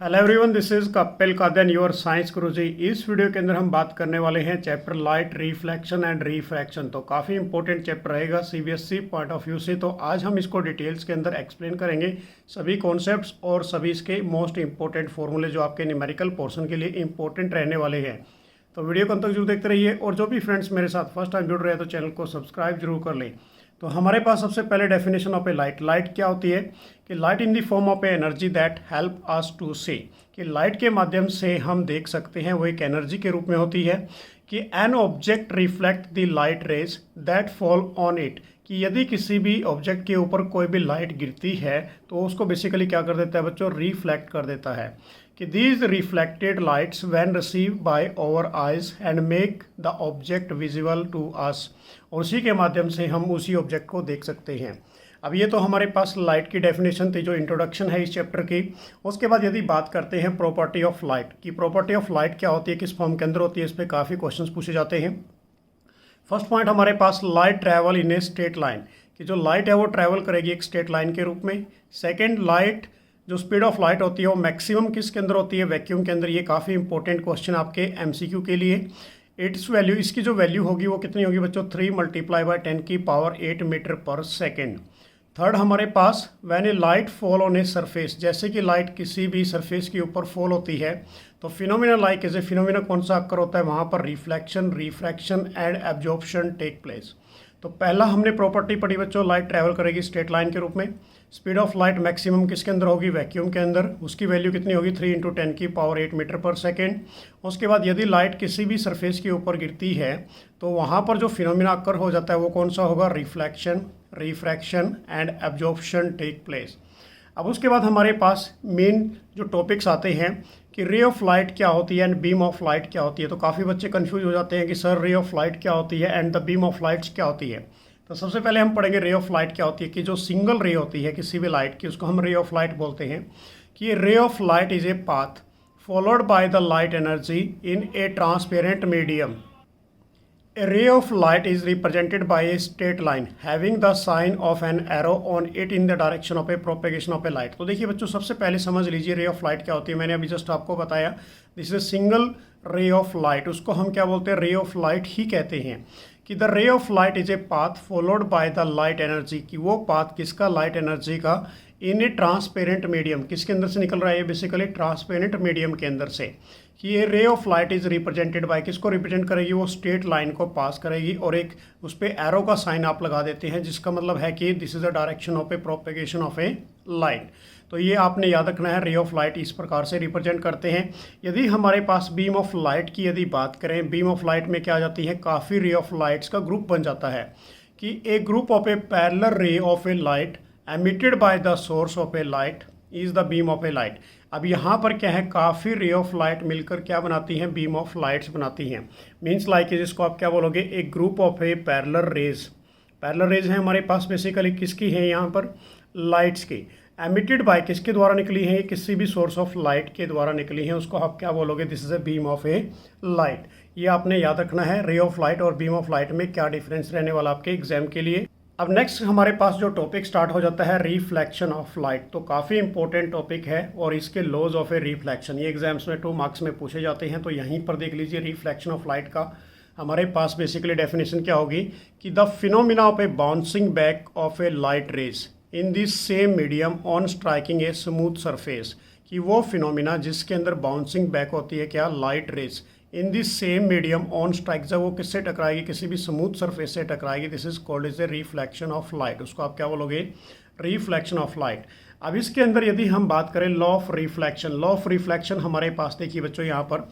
Hello everyone, this is Kapil Kadan your science Guruji. इस video के अंदर हम बात करने वाले हैं chapter light reflection and refraction. तो काफ़ी इंपॉर्टेंट चैप्टर रहेगा सीबीएसई पॉइंट ऑफ व्यू से। तो आज हम इसको डिटेल्स के अंदर एक्सप्लेन करेंगे, सभी कॉन्सेप्ट्स और सभी इसके मोस्ट इंपॉर्टेंट फॉर्मूले जो आपके न्यूमेरिकल पोर्शन के लिए इंपॉर्टेंट रहने वाले हैं। तो वीडियो को अंत तक जरूर देखते रहिए और जो भी फ्रेंड्स मेरे साथ फर्स्ट टाइम जुड़ रहे हैं तो चैनल को सब्सक्राइब जरूर कर लें। तो हमारे पास सबसे पहले definition of a light. Light क्या होती है कि light in the form of a energy that help us to see, कि लाइट के माध्यम से हम देख सकते हैं, वो एक एनर्जी के रूप में होती है। कि an object reflect the light raise that fall on it, कि यदि किसी भी ऑब्जेक्ट के ऊपर कोई भी लाइट गिरती है तो उसको बेसिकली क्या कर देता है बच्चों, रिफ्लेक्ट कर देता है। कि these reflected lights when receive by our eyes and make the object visible to us, और उसी के माध्यम से हम उसी ऑब्जेक्ट को देख सकते हैं। अब ये तो हमारे पास लाइट की डेफिनेशन थी, जो इंट्रोडक्शन है इस चैप्टर की। उसके बाद यदि बात करते हैं प्रॉपर्टी ऑफ लाइट की, प्रॉपर्टी ऑफ लाइट क्या होती है, किस फॉर्म के अंदर होती है, इस पर काफ़ी क्वेश्चंस पूछे जाते हैं। फर्स्ट पॉइंट हमारे पास light travel in a straight line, कि जो लाइट है वो ट्रैवल करेगी एक स्ट्रेट लाइन के रूप में। सेकेंड, लाइट जो स्पीड ऑफ लाइट होती है वो मैक्सिमम किसके अंदर होती है, वैक्यूम के अंदर। ये काफ़ी इंपॉर्टेंट क्वेश्चन आपके एमसीक्यू के लिए। इट्स वैल्यू, इसकी जो वैल्यू होगी वो कितनी होगी बच्चों, 3 × 10⁸ मीटर पर सेकेंड। थर्ड हमारे पास when a light fall on a surface, जैसे कि लाइट किसी भी सरफेस के ऊपर फॉल होती है तो phenomena like as a phenomena कौन सा अक्कर होता है, वहाँ पर reflection, refraction and absorption take place. तो पहला हमने प्रॉपर्टी पढ़ी बच्चों, लाइट ट्रैवल करेगी स्ट्रेट लाइन के रूप में। स्पीड ऑफ लाइट मैक्सिमम किसके अंदर होगी, वैक्यूम के अंदर। उसकी वैल्यू कितनी होगी, 3 × 10⁸ मीटर पर सेकेंड। उसके बाद यदि लाइट किसी भी सरफेस के ऊपर गिरती है तो वहाँ पर जो फिनोमिना अक्कर हो जाता है वो कौन सा होगा, reflection, refraction and absorption take place. अब उसके बाद हमारे पास मेन जो टॉपिक्स आते हैं कि रे ऑफ लाइट क्या होती है एंड बीम ऑफ लाइट क्या होती है। तो काफ़ी बच्चे कंफ्यूज हो जाते हैं कि सर रे ऑफ लाइट क्या होती है and the beam of lights क्या होती है। तो सबसे पहले हम पढ़ेंगे रे ऑफ लाइट क्या होती है, कि जो सिंगल रे होती है किसी भी लाइट की उसको हम रे ऑफ लाइट बोलते हैं। कि ray of light is a path followed by the light energy in A transparent medium. A ray of light is represented by a straight line having the sign of an arrow on it in the direction of a propagation of a light। तो देखिए बच्चों, सबसे पहले समझ लीजिए रे of light क्या होती है। मैंने अभी जस्ट आपको बताया दिस इज सिंगल रे ऑफ लाइट, उसको हम क्या बोलते हैं, रे ऑफ लाइट ही कहते हैं। कि द रे of light is a path followed by the light energy, कि वो पाथ किसका, लाइट एनर्जी का, इन ए ट्रांसपेरेंट मीडियम, किसके अंदर से निकल रहा है, बेसिकली ट्रांसपेरेंट मीडियम के अंदर से। कि ये ray of light is represented bye, किसको रिप्रेजेंट करेगी, वो स्ट्रेट लाइन को पास करेगी और एक उस पर एरो का साइन आप लगा देते हैं, जिसका मतलब है कि this is the direction of A propagation of a light. तो ये आपने याद रखना है, रे ऑफ लाइट इस प्रकार से रिप्रेजेंट करते हैं। यदि हमारे पास बीम ऑफ लाइट की यदि बात करें, बीम ऑफ लाइट में क्या आ जाती है, काफ़ी रे ऑफ लाइट्स का ग्रुप बन जाता है। कि a group of a parallel ray of a light emitted by the source of a light is the beam of a light. अब यहाँ पर क्या है, काफ़ी रे ऑफ लाइट मिलकर क्या बनाती हैं, बीम ऑफ लाइट्स बनाती हैं। मीन्स लाइक जिसको आप क्या बोलोगे, एक group of a parallel raise. Parallel raise है हमारे पास बेसिकली किसकी है, यहाँ पर लाइट्स की। एमिटेड बाय किसके द्वारा निकली है, किसी भी सोर्स ऑफ लाइट के द्वारा निकली है, उसको आप क्या बोलोगे, this is a beam of a light. ये आपने याद रखना है, रे ऑफ लाइट और बीम ऑफ लाइट में क्या डिफरेंस रहने वाला आपके एग्जाम के लिए। अब नेक्स्ट हमारे पास जो टॉपिक स्टार्ट हो जाता है, रिफ्लेक्शन ऑफ लाइट। तो काफ़ी इंपॉर्टेंट टॉपिक है और इसके लॉज ऑफ ए रिफ्लेक्शन, ये एग्जाम्स में 2 मार्क्स में पूछे जाते हैं। तो यहीं पर देख लीजिए, रिफ्लेक्शन ऑफ लाइट का हमारे पास बेसिकली डेफिनेशन क्या होगी, कि the phenomena of A bouncing back of a light rays in this same medium on striking a smooth surface. कि वो फिनोमिना जिसके अंदर बाउंसिंग बैक होती है क्या, light rays in this same medium on strike, जब वो किससे टकराएगी, किसी भी स्मूथ सरफेस से टकराएगी, this is called is a reflection of light. उसको आप क्या बोलोगे, रिफ्लेक्शन ऑफ लाइट। अब इसके अंदर यदि हम बात करें law of reflection, law of reflection हमारे पास देखिए बच्चों, यहाँ पर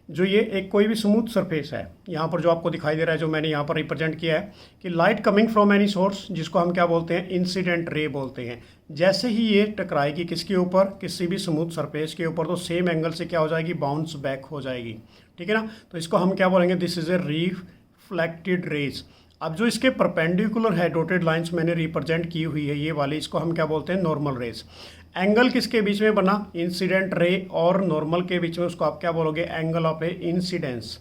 जो ये एक कोई भी स्मूथ सरफेस है, यहाँ पर जो आपको दिखाई दे रहा है, जो मैंने यहाँ पर रिप्रेजेंट किया है, कि light coming from any source, जिसको हम क्या बोलते हैं, इंसिडेंट रे बोलते हैं। जैसे ही ये टकराएगी किसके ऊपर, किसी भी स्मूथ सरफेस के ऊपर, तो सेम एंगल से क्या हो जाएगी, बाउंस बैक हो जाएगी। ठीक है ना। तो इसको हम क्या बोलेंगे, this is a reflected raise. अब जो इसके परपेंडिकुलर है डॉटेड लाइंस मैंने रिप्रेजेंट की हुई है ये वाली, इसको हम क्या बोलते हैं, नॉर्मल रेज। एंगल किसके बीच में बना, इंसिडेंट रे और नॉर्मल के बीच में, उसको आप क्या बोलोगे, एंगल ऑफ ए इंसिडेंस।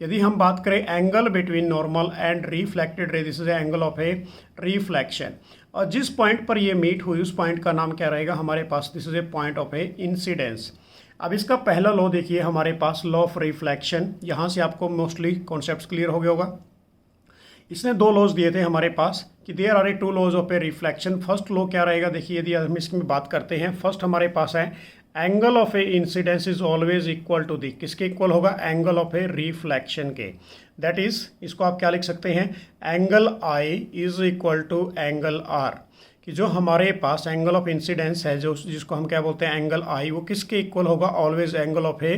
यदि हम बात करें angle between normal and reflected ray, this is angle of a reflection. और जिस पॉइंट पर ये मीट हुई उस पॉइंट का नाम क्या रहेगा हमारे पास, this is a point of a incidence. अब इसका पहला लॉ देखिए हमारे पास, लॉ ऑफ रिफ्लेक्शन। यहाँ से आपको मोस्टली कॉन्सेप्ट्स क्लियर हो गया होगा। इसने दो लॉज दिए थे हमारे पास कि there are a two laws of a reflection. First law क्या रहेगा देखिए, यदि हम इसमें बात करते हैं, फर्स्ट हमारे पास है angle of a incidence is always equal to the, किसके इक्वल होगा, एंगल ऑफ ए रिफ्लेक्शन के। दैट इज, इसको आप क्या लिख सकते हैं, angle I is equal to angle r, कि जो हमारे पास एंगल ऑफ इंसिडेंस है, जो जिसको हम क्या बोलते हैं एंगल आई, वो किसके इक्वल होगा, always angle of a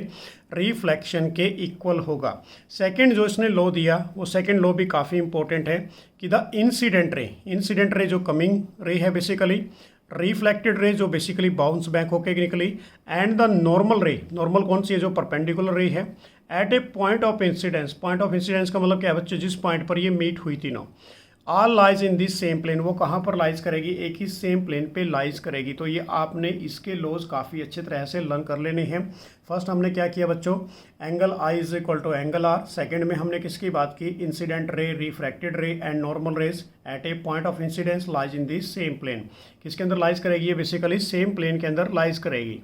reflection के इक्वल होगा। सेकंड जो इसने लॉ दिया, वो सेकंड लॉ भी काफ़ी इंपॉर्टेंट है कि द इंसिडेंट रे जो कमिंग रे है बेसिकली, रिफ्लेक्टेड रे जो बेसिकली बाउंस बैक होके निकली, and the normal ray, normal कौन सी है, जो परपेंडिकुलर रे है, at a point of incidence. Point of incidence का मतलब क्या है बच्चों, जिस पॉइंट पर ये मीट हुई तीनों, all lies in this same plane, वो कहाँ पर लाइज करेगी, एक ही सेम प्लेन पे लाइज करेगी। तो ये आपने इसके लॉज काफ़ी अच्छे तरह से लर्न कर लेने हैं। फर्स्ट हमने क्या किया बच्चों, angle I is equal to angle r. Second में हमने किसकी बात की, incident ray, refracted ray and normal rays at a point of incidence lies in this same plane. किसके अंदर लाइज करेगी, ये बेसिकली सेम प्लेन के अंदर लाइज करेगी।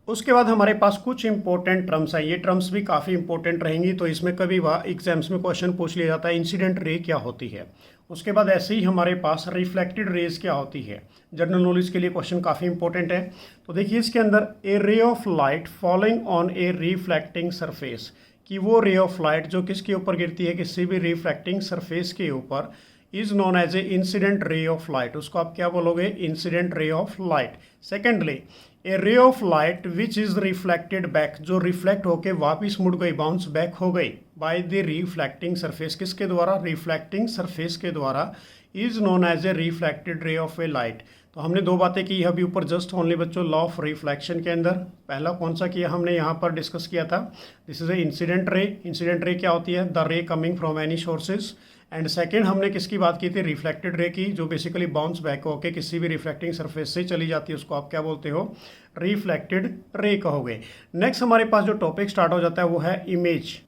उसके बाद हमारे पास कुछ इंपॉर्टेंट टर्म्स हैं, ये टर्म्स भी काफ़ी इंपॉर्टेंट रहेंगी, तो इसमें कभी एग्जाम्स में क्वेश्चन पूछ लिया जाता है इंसिडेंट रे क्या होती है। उसके बाद ऐसे ही हमारे पास रिफ्लेक्टेड रेज क्या होती है, जनरल नॉलेज के लिए क्वेश्चन काफ़ी इंपॉर्टेंट है। तो देखिए इसके अंदर a ray of light following on a reflecting surface, कि वो रे ऑफ लाइट जो किसके ऊपर गिरती है, किसी भी रिफ्लेक्टिंग सरफेस के ऊपर, is known as a incident ray of light. उसको आप क्या बोलोगे, incident ray of light. Secondly A ray of light which is reflected back, जो रिफ्लेक्ट होके वापस मुड़ गई, बाउंस बैक हो गई, बाय द रिफ्लेक्टिंग सरफेस, किसके द्वारा, रिफ्लेक्टिंग सरफेस के द्वारा, is known as a reflected ray of a light. तो हमने दो बातें की अभी ऊपर जस्ट ओनली बच्चों, लॉ ऑफ रिफ्लेक्शन के अंदर पहला कौन सा किया हमने यहाँ पर डिस्कस किया था, दिस इज ए इंसिडेंट रे। इंसिडेंट रे क्या होती है, the ray coming from any sources. And second हमने किसकी बात की थी, रिफ्लेक्टेड रे की, जो बेसिकली बाउंस बैक होके किसी भी रिफ्लेक्टिंग सरफेस से चली जाती है, उसको आप क्या बोलते हो, रिफ्लेक्टेड रे कहोगे। नेक्स्ट हमारे पास जो टॉपिक स्टार्ट हो जाता है वो है इमेज।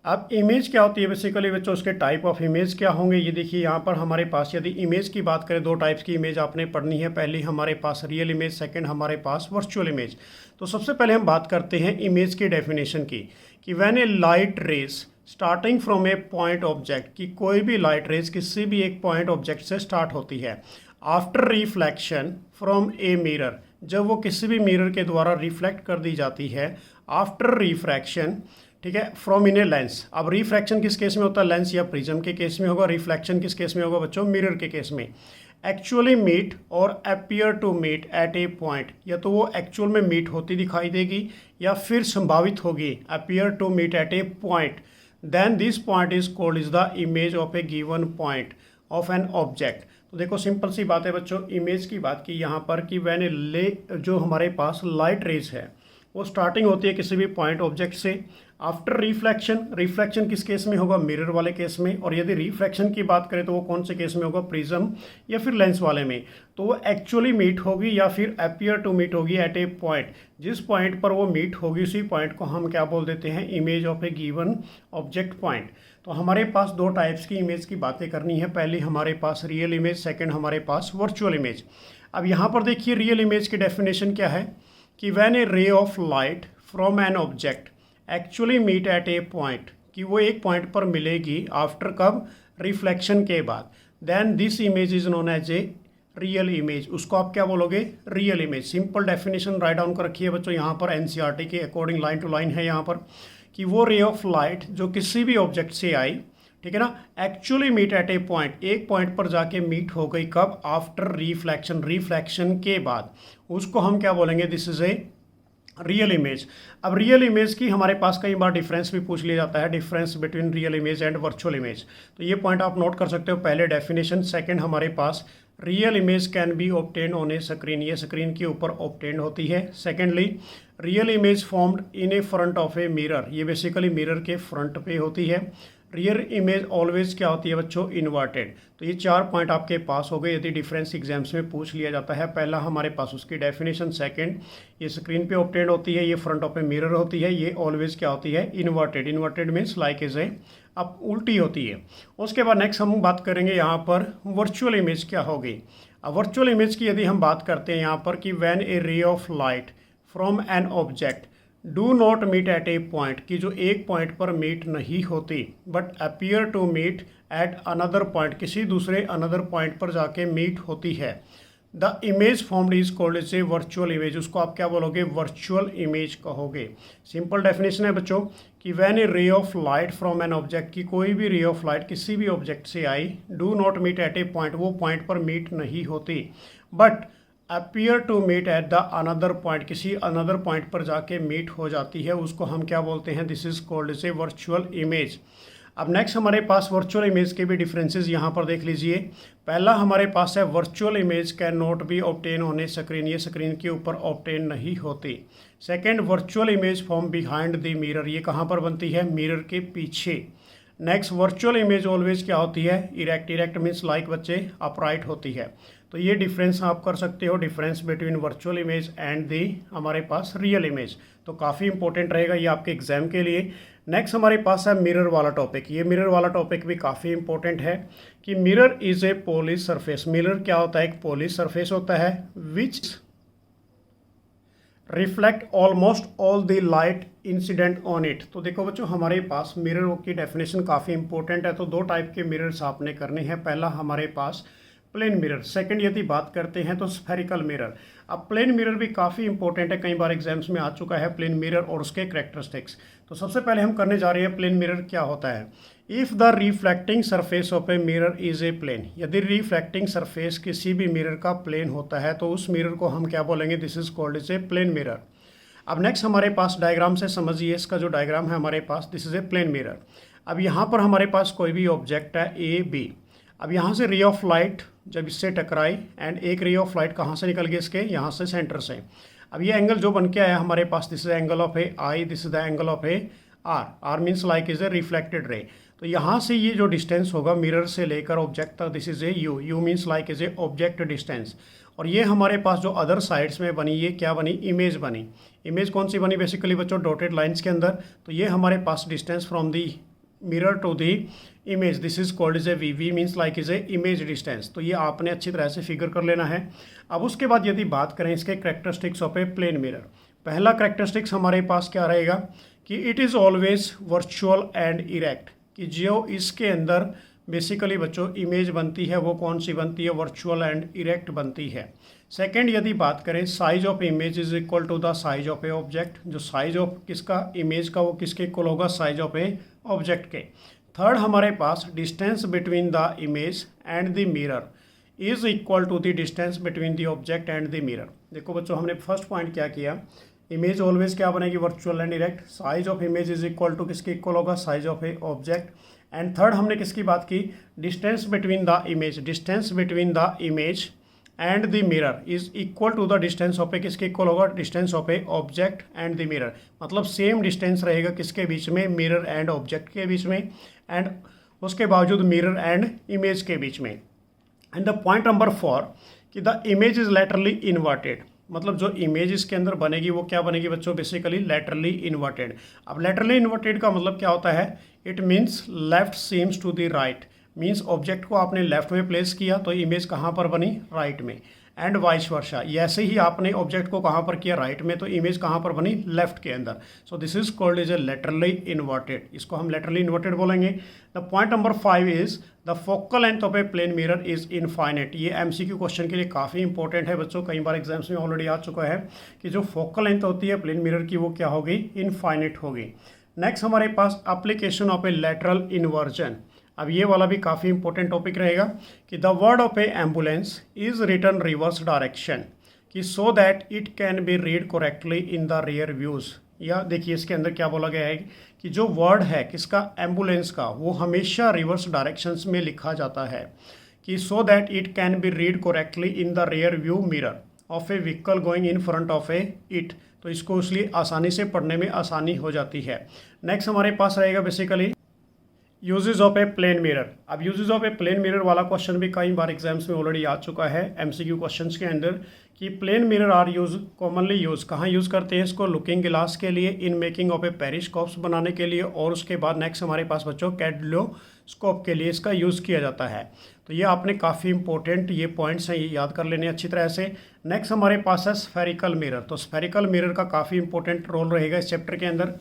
अब इमेज क्या होती है बेसिकली बच्चों, उसके टाइप ऑफ इमेज क्या होंगे, ये देखिए यहाँ पर हमारे पास यदि इमेज की बात करें, दो टाइप्स की इमेज आपने पढ़नी है। पहली हमारे पास रियल इमेज, सेकंड हमारे पास वर्चुअल इमेज। तो सबसे पहले हम बात करते हैं इमेज की डेफिनेशन की, कि when a light raise starting from A point object, कि कोई भी लाइट रेज किसी भी एक पॉइंट ऑब्जेक्ट से स्टार्ट होती है, after reflection from a mirror, जब वो किसी भी मिरर के द्वारा रिफ्लेक्ट कर दी जाती है, आफ्टर रिफ्रैक्शन, ठीक है, फ्रॉम इन ए लेंस। अब रिफ्रैक्शन किस केस में होता है, लेंस या प्रिज्म के केस में होगा। रिफ्लेक्शन किस केस में होगा बच्चों, मिरर के केस में। एक्चुअली मीट और appear to meet at a point, या तो वो एक्चुअल में मीट होती दिखाई देगी या फिर संभावित होगी, appear to meet at a point, then this point is called is the image of a given point of an object. तो देखो सिंपल सी बात है बच्चों, इमेज की बात की यहाँ पर कि व्हेन ए जो हमारे पास लाइट रेज है वो स्टार्टिंग होती है किसी भी पॉइंट ऑब्जेक्ट से, आफ्टर रिफ्लेक्शन, रिफ्लेक्शन किस केस में होगा, मिरर वाले केस में। और यदि रिफ्रैक्शन की बात करें तो वो कौन से केस में होगा, प्रिज्म या फिर लेंस वाले में। तो वो एक्चुअली मीट होगी या फिर अपियर टू मीट होगी एट ए पॉइंट, जिस पॉइंट पर वो मीट होगी उसी पॉइंट को हम क्या बोल देते हैं, image of a given object point. तो हमारे पास दो टाइप्स की इमेज की बातें करनी है, पहली हमारे पास रियल इमेज, सेकेंड हमारे पास वर्चुअल इमेज। अब यहाँ पर देखिए रियल इमेज की डेफिनेशन क्या है, कि when a ray of light from an object actually meet at a point, कि वो एक पॉइंट पर मिलेगी आफ्टर कब, रिफ्लेक्शन के बाद, then this image is known as a real image. उसको आप क्या बोलोगे, real image. Simple definition write down कर रखी है बच्चों यहाँ पर, एनसीईआरटी के अकॉर्डिंग लाइन टू लाइन है यहाँ पर, कि वो रे ऑफ लाइट जो किसी भी ऑब्जेक्ट से आई, ठीक है ना, actually meet at a point, एक पॉइंट पर जाके मीट हो गई कब, आफ्टर रिफ्लेक्शन, रिफ्लेक्शन के बाद, उसको हम क्या बोलेंगे, this is A real image. अब रियल इमेज की हमारे पास कई बार डिफरेंस भी पूछ लिया जाता है, difference between real image and virtual image. तो ये पॉइंट आप नोट कर सकते हो, पहले डेफिनेशन। सेकंड हमारे पास real image can be obtain on a screen, ये स्क्रीन के ऊपर ऑब्टेन होती है। Secondly real image formed in a front of a mirror, ये बेसिकली मिरर के फ्रंट पे होती है। रियल इमेज ऑलवेज क्या होती है बच्चों, इन्वर्टेड। तो ये चार पॉइंट आपके पास हो गए यदि डिफरेंस एग्जाम्स में पूछ लिया जाता है। पहला हमारे पास उसकी डेफिनेशन, सेकंड ये स्क्रीन पे ऑब्टेन होती है, ये फ्रंट ऑफ ए मिरर होती है, ये ऑलवेज क्या होती है, inverted. Inverted means like is ए, अब उल्टी होती है। उसके बाद नेक्स्ट हम बात करेंगे यहाँ पर वर्चुअल इमेज क्या होगी। अब वर्चुअल इमेज की यदि हम बात करते हैं यहाँ पर कि when a ray of light from an object do not meet at a point, कि जो एक पॉइंट पर मीट नहीं होती, but appear to meet at another point, किसी दूसरे अनदर पॉइंट पर जाके मीट होती है। The image formed is called as a virtual image, उसको आप क्या बोलोगे, वर्चुअल इमेज कहोगे। सिंपल डेफिनेशन है बच्चों कि when a ray of light from an object, की कोई भी रे ऑफ लाइट किसी भी ऑब्जेक्ट से आई, do not meet at a point, वो पॉइंट पर मीट नहीं होती, but appear to meet at the another point, किसी अनदर पॉइंट पर जाके मीट हो जाती है, उसको हम क्या बोलते हैं, this is called as a virtual image. अब नेक्स्ट हमारे पास वर्चुअल इमेज के भी डिफरेंसेस यहाँ पर देख लीजिए। पहला हमारे पास है virtual image can not be obtain on a screen, ये स्क्रीन के ऊपर ऑब्टेन नहीं होती। Second, virtual image form behind the mirror, ये कहाँ पर बनती है, मिरर के पीछे। नेक्स्ट, वर्चुअल इमेज ऑलवेज क्या होती है, इरेक्ट, इरेक्ट मीन्स लाइक बच्चे अपराइट होती है। तो ये डिफरेंस आप कर सकते हो, difference between virtual image and the हमारे पास रियल इमेज, तो काफ़ी इंपॉर्टेंट रहेगा ये आपके एग्जाम के लिए। नेक्स्ट हमारे पास है मिरर वाला टॉपिक, ये मिरर वाला टॉपिक भी काफ़ी इंपॉर्टेंट है कि mirror is a polish surface, mirror क्या होता है, एक पॉलिश सरफेस होता है, which reflect almost all the light incident on it. तो देखो बच्चों हमारे पास मिरर की डेफिनेशन काफ़ी इंपॉर्टेंट है, तो दो टाइप के मिरर्स आपने करने हैं। पहला हमारे पास प्लेन मिरर, सेकंड यदि बात करते हैं तो स्फेरिकल मिरर। अब प्लेन मिरर भी काफ़ी इंपॉर्टेंट है, कई बार एग्जाम्स में आ चुका है प्लेन मिरर और उसके कैरेक्टरिस्टिक्स। तो सबसे पहले हम करने जा रहे हैं प्लेन मिरर क्या होता है। If the reflecting surface of a mirror is a plane, यदि रिफ्लेक्टिंग सरफेस किसी भी मिरर का प्लेन होता है तो उस मिरर को हम क्या बोलेंगे, this is called is a plane mirror. अब नेक्स्ट हमारे पास डायग्राम से समझिए, इसका जो डायग्राम है हमारे पास, this is a plane mirror. अब यहाँ पर हमारे पास कोई भी ऑब्जेक्ट है ए बी, अब यहाँ से रे ऑफ लाइट जब इससे टकराई एंड एक रे ऑफ लाइट कहाँ से निकल गई, इसके यहाँ से सेंटर से। अब ये एंगल जो बन के आया हमारे पास, this is angle of a I, this is the angle of a R, R means like is a reflected ray. तो यहाँ से ये जो डिस्टेंस होगा मिरर से लेकर ऑब्जेक्ट तक, this is A you, you means like is A object distance. और ये हमारे पास जो अदर साइड्स में बनी, ये क्या बनी, इमेज बनी। इमेज कौन सी बनी बेसिकली बच्चों, डॉटेड लाइन्स के अंदर। तो ये हमारे पास distance from the mirror to the image, this is called is a V, V means like is a image distance. तो ये आपने अच्छी तरह से फिगर कर लेना है। अब उसके बाद यदि बात करें इसके characteristics of a plane mirror, पहला करेक्टरिस्टिक्स हमारे पास क्या रहेगा कि it is always virtual and erect, कि जो इसके अंदर बेसिकली बच्चों इमेज बनती है वो कौन सी बनती है, वर्चुअल एंड इरेक्ट बनती है। सेकंड यदि बात करें, size of image is equal to the size of a object, जो साइज ऑफ किसका इमेज का वो किसके इक्वल होगा, साइज ऑफ ए ऑब्जेक्ट के। थर्ड हमारे पास distance between the image and the mirror is equal to the distance between the object and the mirror. देखो बच्चों हमने फर्स्ट पॉइंट क्या किया, इमेज ऑलवेज क्या बनेगी, virtual and direct, size of image is equal to किसके equal होगा, size of a object. And third हमने किसकी बात की, distance between the image, distance between the image and the mirror is equal to the distance of a, किसके equal होगा, distance of a object and the mirror. मतलब same distance रहेगा किसके बीच में, मिरर एंड ऑब्जेक्ट के बीच में, एंड उसके बावजूद मिरर एंड इमेज के बीच में। एंड द पॉइंट नंबर 4 कि the image is laterally inverted, मतलब जो इमेज इसके अंदर बनेगी वो क्या बनेगी बच्चों, बेसिकली लैटरली इन्वर्टेड। अब लैटरली इन्वर्टेड का मतलब क्या होता है, it means left seems to the right, means object को आपने लेफ्ट में प्लेस किया तो इमेज कहाँ पर बनी, राइट में, एंड वाइस वर्सा। ऐसे ही आपने ऑब्जेक्ट को कहाँ पर किया, राइट में, तो इमेज कहाँ पर बनी, लेफ्ट के अंदर। So this is called is a laterally inverted, इसको हम लेटरली इन्वर्टेड बोलेंगे। The point number 5 is the focal length of a plane mirror is infinite. ये एमसीक्यू क्वेश्चन के लिए काफ़ी इंपॉर्टेंट है बच्चों, कई बार एग्जाम्स में ऑलरेडी आ चुका है कि जो फोकल लेंथ होती है प्लेन मिरर की वो क्या होगी, इनफाइनाइट होगी। नेक्स्ट हमारे पास application of a lateral inversion. अब ये वाला भी काफ़ी इंपॉर्टेंट टॉपिक रहेगा कि the word of a ambulance is return reverse direction, कि so that it can be read correctly in the rear views. या देखिए इसके अंदर क्या बोला गया है कि जो वर्ड है किसका, एम्बुलेंस का, वो हमेशा रिवर्स डायरेक्शंस में लिखा जाता है, कि so that it can be read correctly in the rear view mirror of a vehicle going in front of A it. तो इसको इसलिए आसानी से पढ़ने में आसानी हो जाती है। नेक्स्ट हमारे पास रहेगा basically uses of a plane mirror. अब uses of a plane mirror वाला क्वेश्चन भी कई बार एग्जाम्स में ऑलरेडी आ चुका है एमसीक्यू क्वेश्चंस के अंदर, कि plane mirror are use commonly use कहाँ यूज़ करते हैं इसको, लुकिंग गिलास के लिए, इन मेकिंग ऑफ ए पेरिस्कोप्स बनाने के लिए, और उसके बाद नेक्स्ट हमारे पास बच्चों कैडलोस्कोप के लिए इसका यूज़ किया जाता है। तो ये आपने काफ़ी इंपॉर्टेंट ये पॉइंट्स हैं, ये याद कर लेने अच्छी तरह से। नेक्स्ट हमारे पास है स्फेरिकल मिरर। तो स्फेरिकल मिरर का काफ़ी इंपॉर्टेंट रोल रहेगा इस चैप्टर के अंदर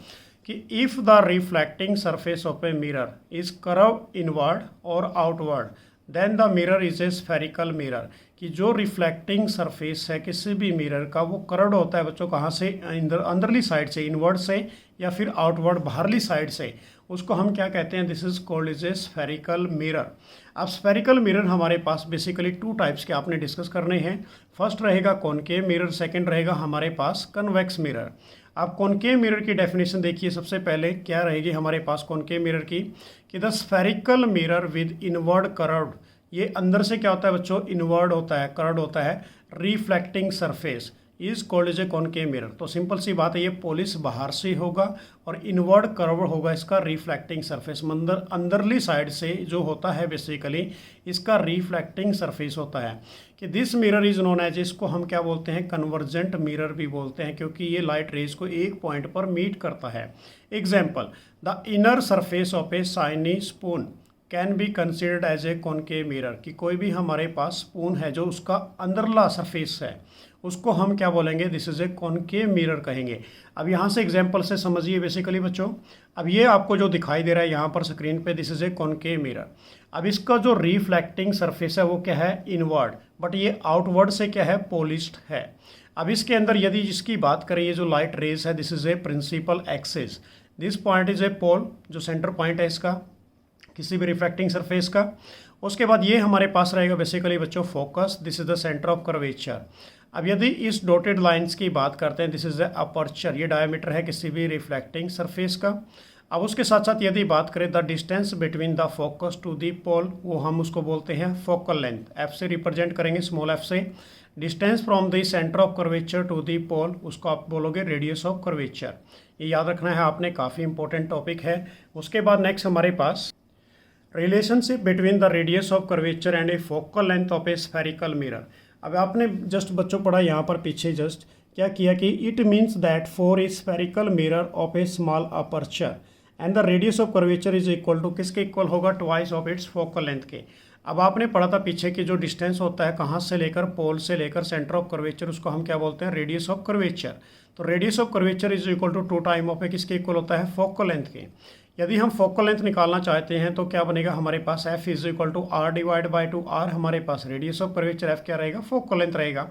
कि if the reflecting surface of a mirror is curve inward और outward then the mirror is a spherical mirror. कि जो रिफ्लेक्टिंग सरफेस है किसी भी मिरर का वो कर्व्ड होता है बच्चों, कहाँ से, अंदरली साइड से, इनवर्ड से या फिर आउटवर्ड बाहरली साइड से, उसको हम क्या कहते हैं, this is called is a spherical mirror. अब स्फेरिकल मिरर हमारे पास बेसिकली टू टाइप्स के आपने डिस्कस करने हैं। फर्स्ट रहेगा कॉनकेव मिरर, सेकंड रहेगा हमारे पास कन्वेक्स मिरर। अब कॉनकेव मिरर की डेफिनेशन देखिए, सबसे पहले क्या रहेगी हमारे पास कॉनकेव मिरर की, कि the spherical mirror with inward curved, ये अंदर से क्या होता है बच्चों, इनवर्ड होता है, कर्व्ड होता है, reflecting surface is called as a concave mirror. तो सिंपल सी बात है, ये पॉलिश बाहर से होगा और इनवर्ड कर्व होगा इसका रिफ्लेक्टिंग सरफेस, अंदरली साइड से जो होता है बेसिकली इसका रिफ्लेक्टिंग सरफेस होता है। कि this mirror is known as, इसको हम क्या बोलते हैं, कन्वर्जेंट मिरर भी बोलते हैं, क्योंकि ये लाइट रेज को एक पॉइंट पर मीट करता है। Example, the inner surface of a shiny spoon can be considered as a concave mirror. कि कोई भी हमारे पास स्पून है जो उसका अंदरला सरफेस है उसको हम क्या बोलेंगे, this is a concave mirror कहेंगे। अब यहाँ से एग्जांपल से समझिए बेसिकली बच्चों, अब ये आपको जो दिखाई दे रहा है यहाँ पर स्क्रीन पे, this is a concave mirror. अब इसका जो रिफ्लेक्टिंग सरफेस है वो क्या है, इनवर्ड, बट ये आउटवर्ड से क्या है, पॉलिश्ड है। अब इसके अंदर यदि इसकी बात करें, ये जो लाइट रेज है, this is a principal axis, this point is a pole, जो सेंटर पॉइंट है इसका किसी भी रिफ्लेक्टिंग सरफेस का। उसके बाद ये हमारे पास रहेगा बेसिकली बच्चों focus, this is the centre of curvature. अब यदि इस डॉटेड लाइंस की बात करते हैं, दिस इज द अपर्चर, ये डायमीटर है किसी भी रिफ्लेक्टिंग सरफेस का। अब उसके साथ साथ यदि बात करें the distance between the focus to the pole, वो हम उसको बोलते हैं फोकल लेंथ, एफ से रिप्रेजेंट करेंगे, स्मॉल एफ से। Distance from the centre of curvature to the pole, उसको आप बोलोगे रेडियस ऑफ कर्वेचर। ये याद रखना है आपने, काफ़ी इंपॉर्टेंट टॉपिक है। उसके बाद नेक्स्ट हमारे पास relationship between the radius of curvature and a focal length of a spherical mirror. अब आपने जस्ट बच्चों पढ़ा यहाँ पर पीछे जस्ट क्या किया कि it means that for a spherical mirror of a small aperture and the radius of curvature is equal to, किसके इक्वल होगा, twice of its focal length के। अब आपने पढ़ा था पीछे कि जो डिस्टेंस होता है कहाँ से लेकर, पोल से लेकर सेंटर ऑफ कर्वेचर, उसको हम क्या बोलते हैं, रेडियस ऑफ कर्वेचर। तो radius of curvature is equal to 2 time of a, किसके इक्वल होता है, फोकल लेंथ के। यदि हम फोकल लेंथ निकालना चाहते हैं तो क्या बनेगा हमारे पास, F is equal to R divide by 2, R हमारे पास रेडियस ऑफ कर्वेचर, एफ क्या रहेगा, फोकल लेंथ रहेगा।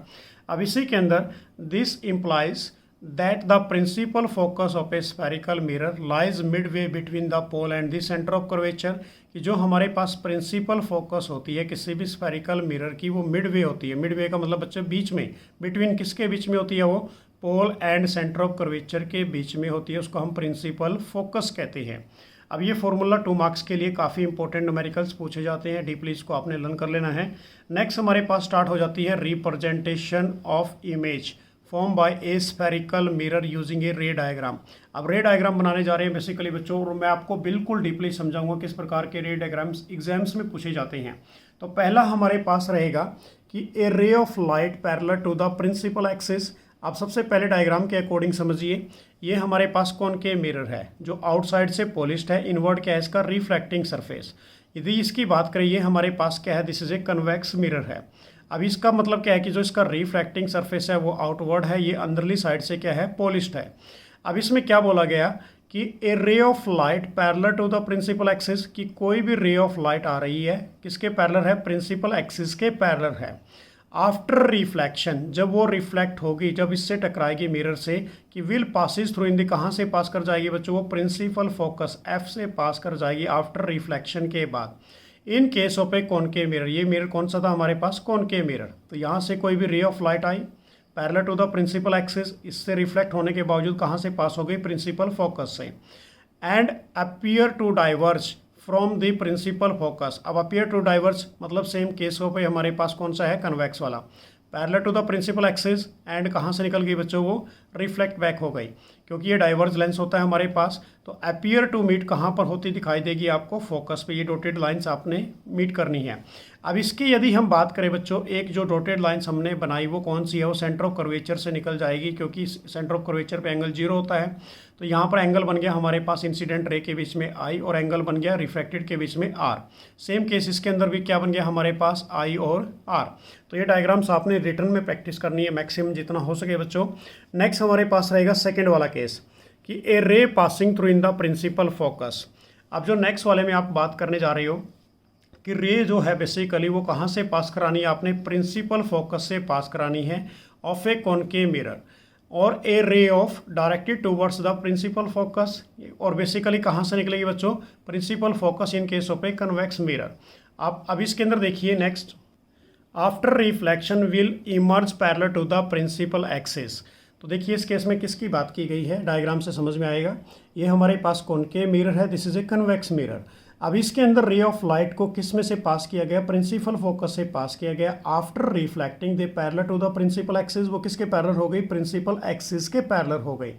अब इसी के अंदर this implies that the principal focus of a spherical mirror lies midway between the pole and the centre of curvature. कि जो हमारे पास प्रिंसिपल फोकस होती है किसी भी स्फेरिकल मिरर की, वो मिड वे होती है। मिड वे का मतलब बच्चे बीच में, बिटवीन किसके बीच में होती है, वो pole and centre of curvature के बीच में होती है, उसको हम प्रिंसिपल फोकस कहते हैं। अब ये फॉर्मूला 2 मार्क्स के लिए काफ़ी इंपॉर्टेंट न्यूमेरिकल्स पूछे जाते हैं, डीपली इसको आपने लर्न कर लेना है। नेक्स्ट हमारे पास स्टार्ट हो जाती है representation of image form by a spherical mirror using ए रे डायग्राम। अब रे डायग्राम बनाने जा रहे हैं बेसिकली बच्चों, और मैं आपको बिल्कुल डीपली समझाऊंगा किस प्रकार के रे डायग्राम्स एग्जाम्स में पूछे जाते हैं। तो पहला हमारे पास रहेगा कि a ray of light parallel to the principal axis. आप सबसे पहले डायग्राम के अकॉर्डिंग समझिए, ये हमारे पास कॉनकेव मिरर है जो आउटसाइड से पॉलिश्ड है, इनवर्ड क्या है इसका, रिफ्लेक्टिंग सरफेस। यदि इसकी बात करें, ये हमारे पास क्या है, this is A convex mirror है। अब इसका मतलब क्या है कि जो इसका रिफ्लेक्टिंग सरफेस है वो आउटवर्ड है, ये अंदरली साइड से क्या है, पॉलिश्ड है। अब इसमें क्या बोला गया कि a ray of light parallel to the principal axis, कि कोई भी रे ऑफ लाइट आ रही है किसके पैरेलल है, प्रिंसिपल एक्सिस के पैरेलल है। आफ्टर रिफ्लेक्शन, जब वो रिफ्लेक्ट होगी, जब इससे टकराएगी मिरर से, कि विल पासिस थ्रू इन दी, कहाँ से पास कर जाएगी बच्चों, वो प्रिंसिपल फोकस एफ से पास कर जाएगी आफ्टर रिफ्लेक्शन के बाद। इन case of a concave mirror, ये मिरर कौन सा था हमारे पास, कॉनकेव मिरर। तो यहाँ से कोई भी रे ऑफ लाइट आई parallel to the principal axis, इससे रिफ्लेक्ट होने के बावजूद कहाँ से पास हो गई, प्रिंसिपल फोकस से, and appear to diverge from the principal focus. अब अपीयर टू डाइवर्ज मतलब सेम केस हो पे हमारे पास कौन सा है, कन्वेक्स वाला। Parallel to the principal axis and कहाँ से निकल गई बच्चों, वो रिफ्लेक्ट बैक हो गई, क्योंकि ये डाइवर्ज लेंस होता है हमारे पास। तो अपीयर टू मीट कहाँ पर होती दिखाई देगी आपको, फोकस पे। ये डॉटेड लाइंस आपने मीट करनी है। अब इसकी यदि हम बात करें बच्चों, एक जो डॉटेड लाइंस हमने बनाई वो कौन सी है, वो सेंटर ऑफ कर्वेचर से निकल जाएगी, क्योंकि सेंटर ऑफ कर्वेचर पे एंगल 0 होता है। तो यहाँ पर एंगल बन गया हमारे पास इंसिडेंट रे के बीच में आई, और एंगल बन गया रिफ्लेक्टेड के बीच में आर। सेम केस इसके अंदर भी क्या बन गया हमारे पास, आई और आर। तो ये डायग्राम्स आपने रिटर्न में प्रैक्टिस करनी है मैक्सिमम जितना हो सके बच्चों। नेक्स्ट हमारे पास रहेगा सेकेंड वाला केस कि a ray passing through in the principal focus. अब जो नेक्स्ट वाले में आप बात करने जा रहे हो कि रे जो है बेसिकली वो कहाँ से पास करानी है, आपने प्रिंसिपल फोकस से पास करानी है ऑफ ए कॉनकेव मिरर, और a ray of directed towards the principal focus. और बेसिकली कहाँ से निकलेगी बच्चों, principal focus in case of a convex mirror. आप अब इसके अंदर देखिए next, after reflection will emerge parallel to the principal axis. तो देखिए इस केस में किसकी बात की गई है, डायग्राम से समझ में आएगा। ये हमारे पास कॉनकेव मिरर है, this is A convex mirror. अब इसके अंदर रे ऑफ लाइट को किस में से पास किया गया, प्रिंसिपल फोकस से पास किया गया। After reflecting they parallel to the principal axis, वो किसके पैरेलल हो गई, प्रिंसिपल एक्सिस के पैरेलल हो गई।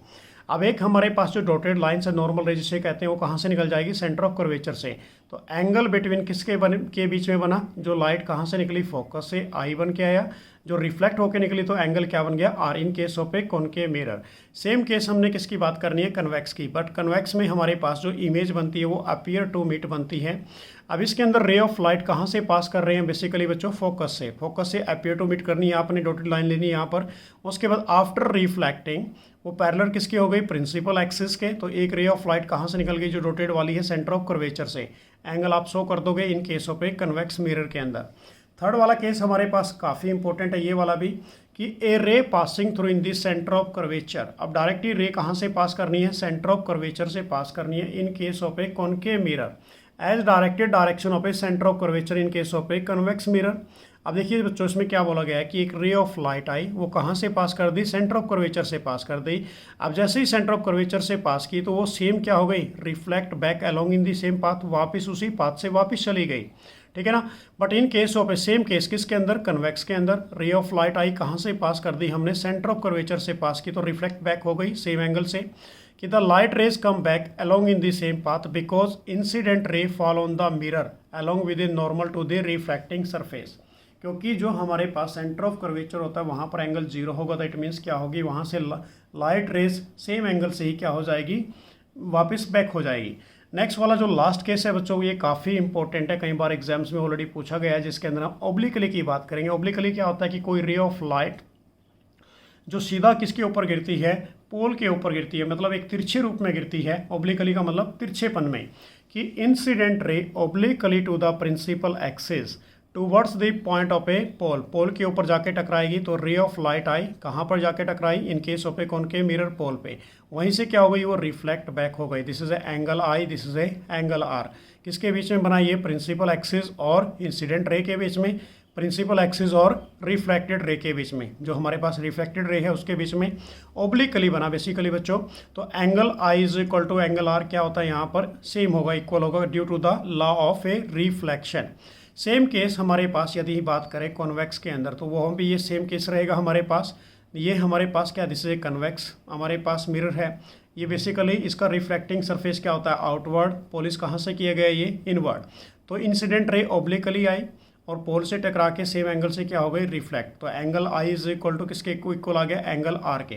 अब एक हमारे पास जो डॉटेड लाइन्स है नॉर्मल रे जिसे कहते हैं, वो कहाँ से निकल जाएगी, सेंटर ऑफ कर्वेचर से। तो एंगल बिटवीन किसके के बीच में बना, जो लाइट कहाँ से निकली, फोकस से, आई बन के आया, जो रिफ्लेक्ट होकर निकली तो एंगल क्या बन गया, R, in case of a concave mirror. Same case हमने किसकी बात करनी है, कन्वेक्स की, बट कन्वेक्स में हमारे पास जो इमेज बनती है वो अपीयर टू मीट बनती है। अब इसके अंदर रे ऑफ लाइट कहाँ से पास कर रहे हैं बेसिकली बच्चों, फोकस से। फोकस से अपीयर टू मीट करनी है, आपने डॉटेड लाइन लेनी है यहाँ पर। उसके बाद आफ्टर रिफ्लेक्टिंग वो पैरेलल किसकी हो गई, प्रिंसिपल एक्सिस के। तो एक रे ऑफ लाइट कहाँ से निकल गई, जो डॉटेड वाली है, सेंटर ऑफ कर्वेचर से। एंगल आप शो कर दोगे इन case of a convex mirror के अंदर। थर्ड वाला केस हमारे पास काफ़ी इंपॉर्टेंट है ये वाला भी, कि a ray passing through in the centre of curvature. अब डायरेक्टली रे कहाँ से पास करनी है, सेंटर ऑफ कर्वेचर से पास करनी है in case of a concave mirror, as directed direction of a centre of curvature in case of a convex mirror. अब देखिए बच्चों इसमें क्या बोला गया है कि एक रे ऑफ लाइट आई, वो कहाँ से पास कर दी, सेंटर ऑफ कर्वेचर से पास कर दी। अब जैसे ही सेंटर ऑफ कर्वेचर से पास की तो वो सेम क्या हो गई, reflect back along in the same path, वापस उसी पाथ से वापस चली गई, ठीक है ना। But in case of A same case किसके अंदर, कन्वेक्स के अंदर, रे ऑफ लाइट आई कहाँ से पास कर दी हमने, सेंटर ऑफ कर्वेचर से पास की, तो रिफ्लेक्ट बैक हो गई सेम एंगल से, कि the light rays come back along in the same path because incident ray fall on the mirror along with in normal to the reflecting surface. क्योंकि जो हमारे पास सेंटर ऑफ कर्वेचर होता है वहाँ पर एंगल 0 होगा, तो इट मीन्स क्या होगी, वहाँ से लाइट रेज सेम एंगल से ही क्या हो जाएगी, वापस बैक हो जाएगी। नेक्स्ट वाला जो लास्ट केस है बच्चों, ये काफ़ी इंपॉर्टेंट है, कई बार एग्जाम्स में ऑलरेडी पूछा गया है, जिसके अंदर हम ऑब्लिकली की बात करेंगे। ऑब्लिकली क्या होता है कि कोई रे ऑफ लाइट जो सीधा किसके ऊपर गिरती है, पोल के ऊपर गिरती है, मतलब एक तिरछे रूप में गिरती है। ऑब्लिकली का मतलब तिरछेपन में, कि incident ray obliquely to the principal axis towards the point of a pole, pole के ऊपर जाके टकराएगी। तो रे ऑफ लाइट आई कहाँ पर जाके टकराई, in case of a concave mirror pole पे, वहीं से क्या हो गई, वो रिफ्लेक्ट बैक हो गई। This is a angle I, this is a angle R. किसके बीच में बना, ये प्रिंसिपल एक्सिस और इंसिडेंट रे के बीच में, प्रिंसिपल एक्सिस और रिफ्लेक्टेड रे के बीच में, जो हमारे पास रिफ्लेक्टेड रे है उसके बीच में ऑब्लिकली बना बेसिकली बच्चों। तो angle I is equal to angle R क्या होता है यहाँ पर, सेम होगा, इक्वल होगा, due to the law of a reflection. Same case हमारे पास यदि बात करें कॉन्वेक्स के अंदर, तो वो हम भी ये सेम केस रहेगा हमारे पास। ये हमारे पास क्या, दिस इज कन्वेक्स हमारे पास मिरर है। ये बेसिकली इसका रिफ्लेक्टिंग सरफेस क्या होता है, आउटवर्ड, पोलिस कहाँ से किया गया, ये इनवर्ड। तो इंसिडेंट रे ऑब्लिकली आई और पोल से टकरा के सेम एंगल से क्या हो गई, रिफ्लेक्ट। तो angle I is equal to किसके इक्वल आ गया, एंगल आर के।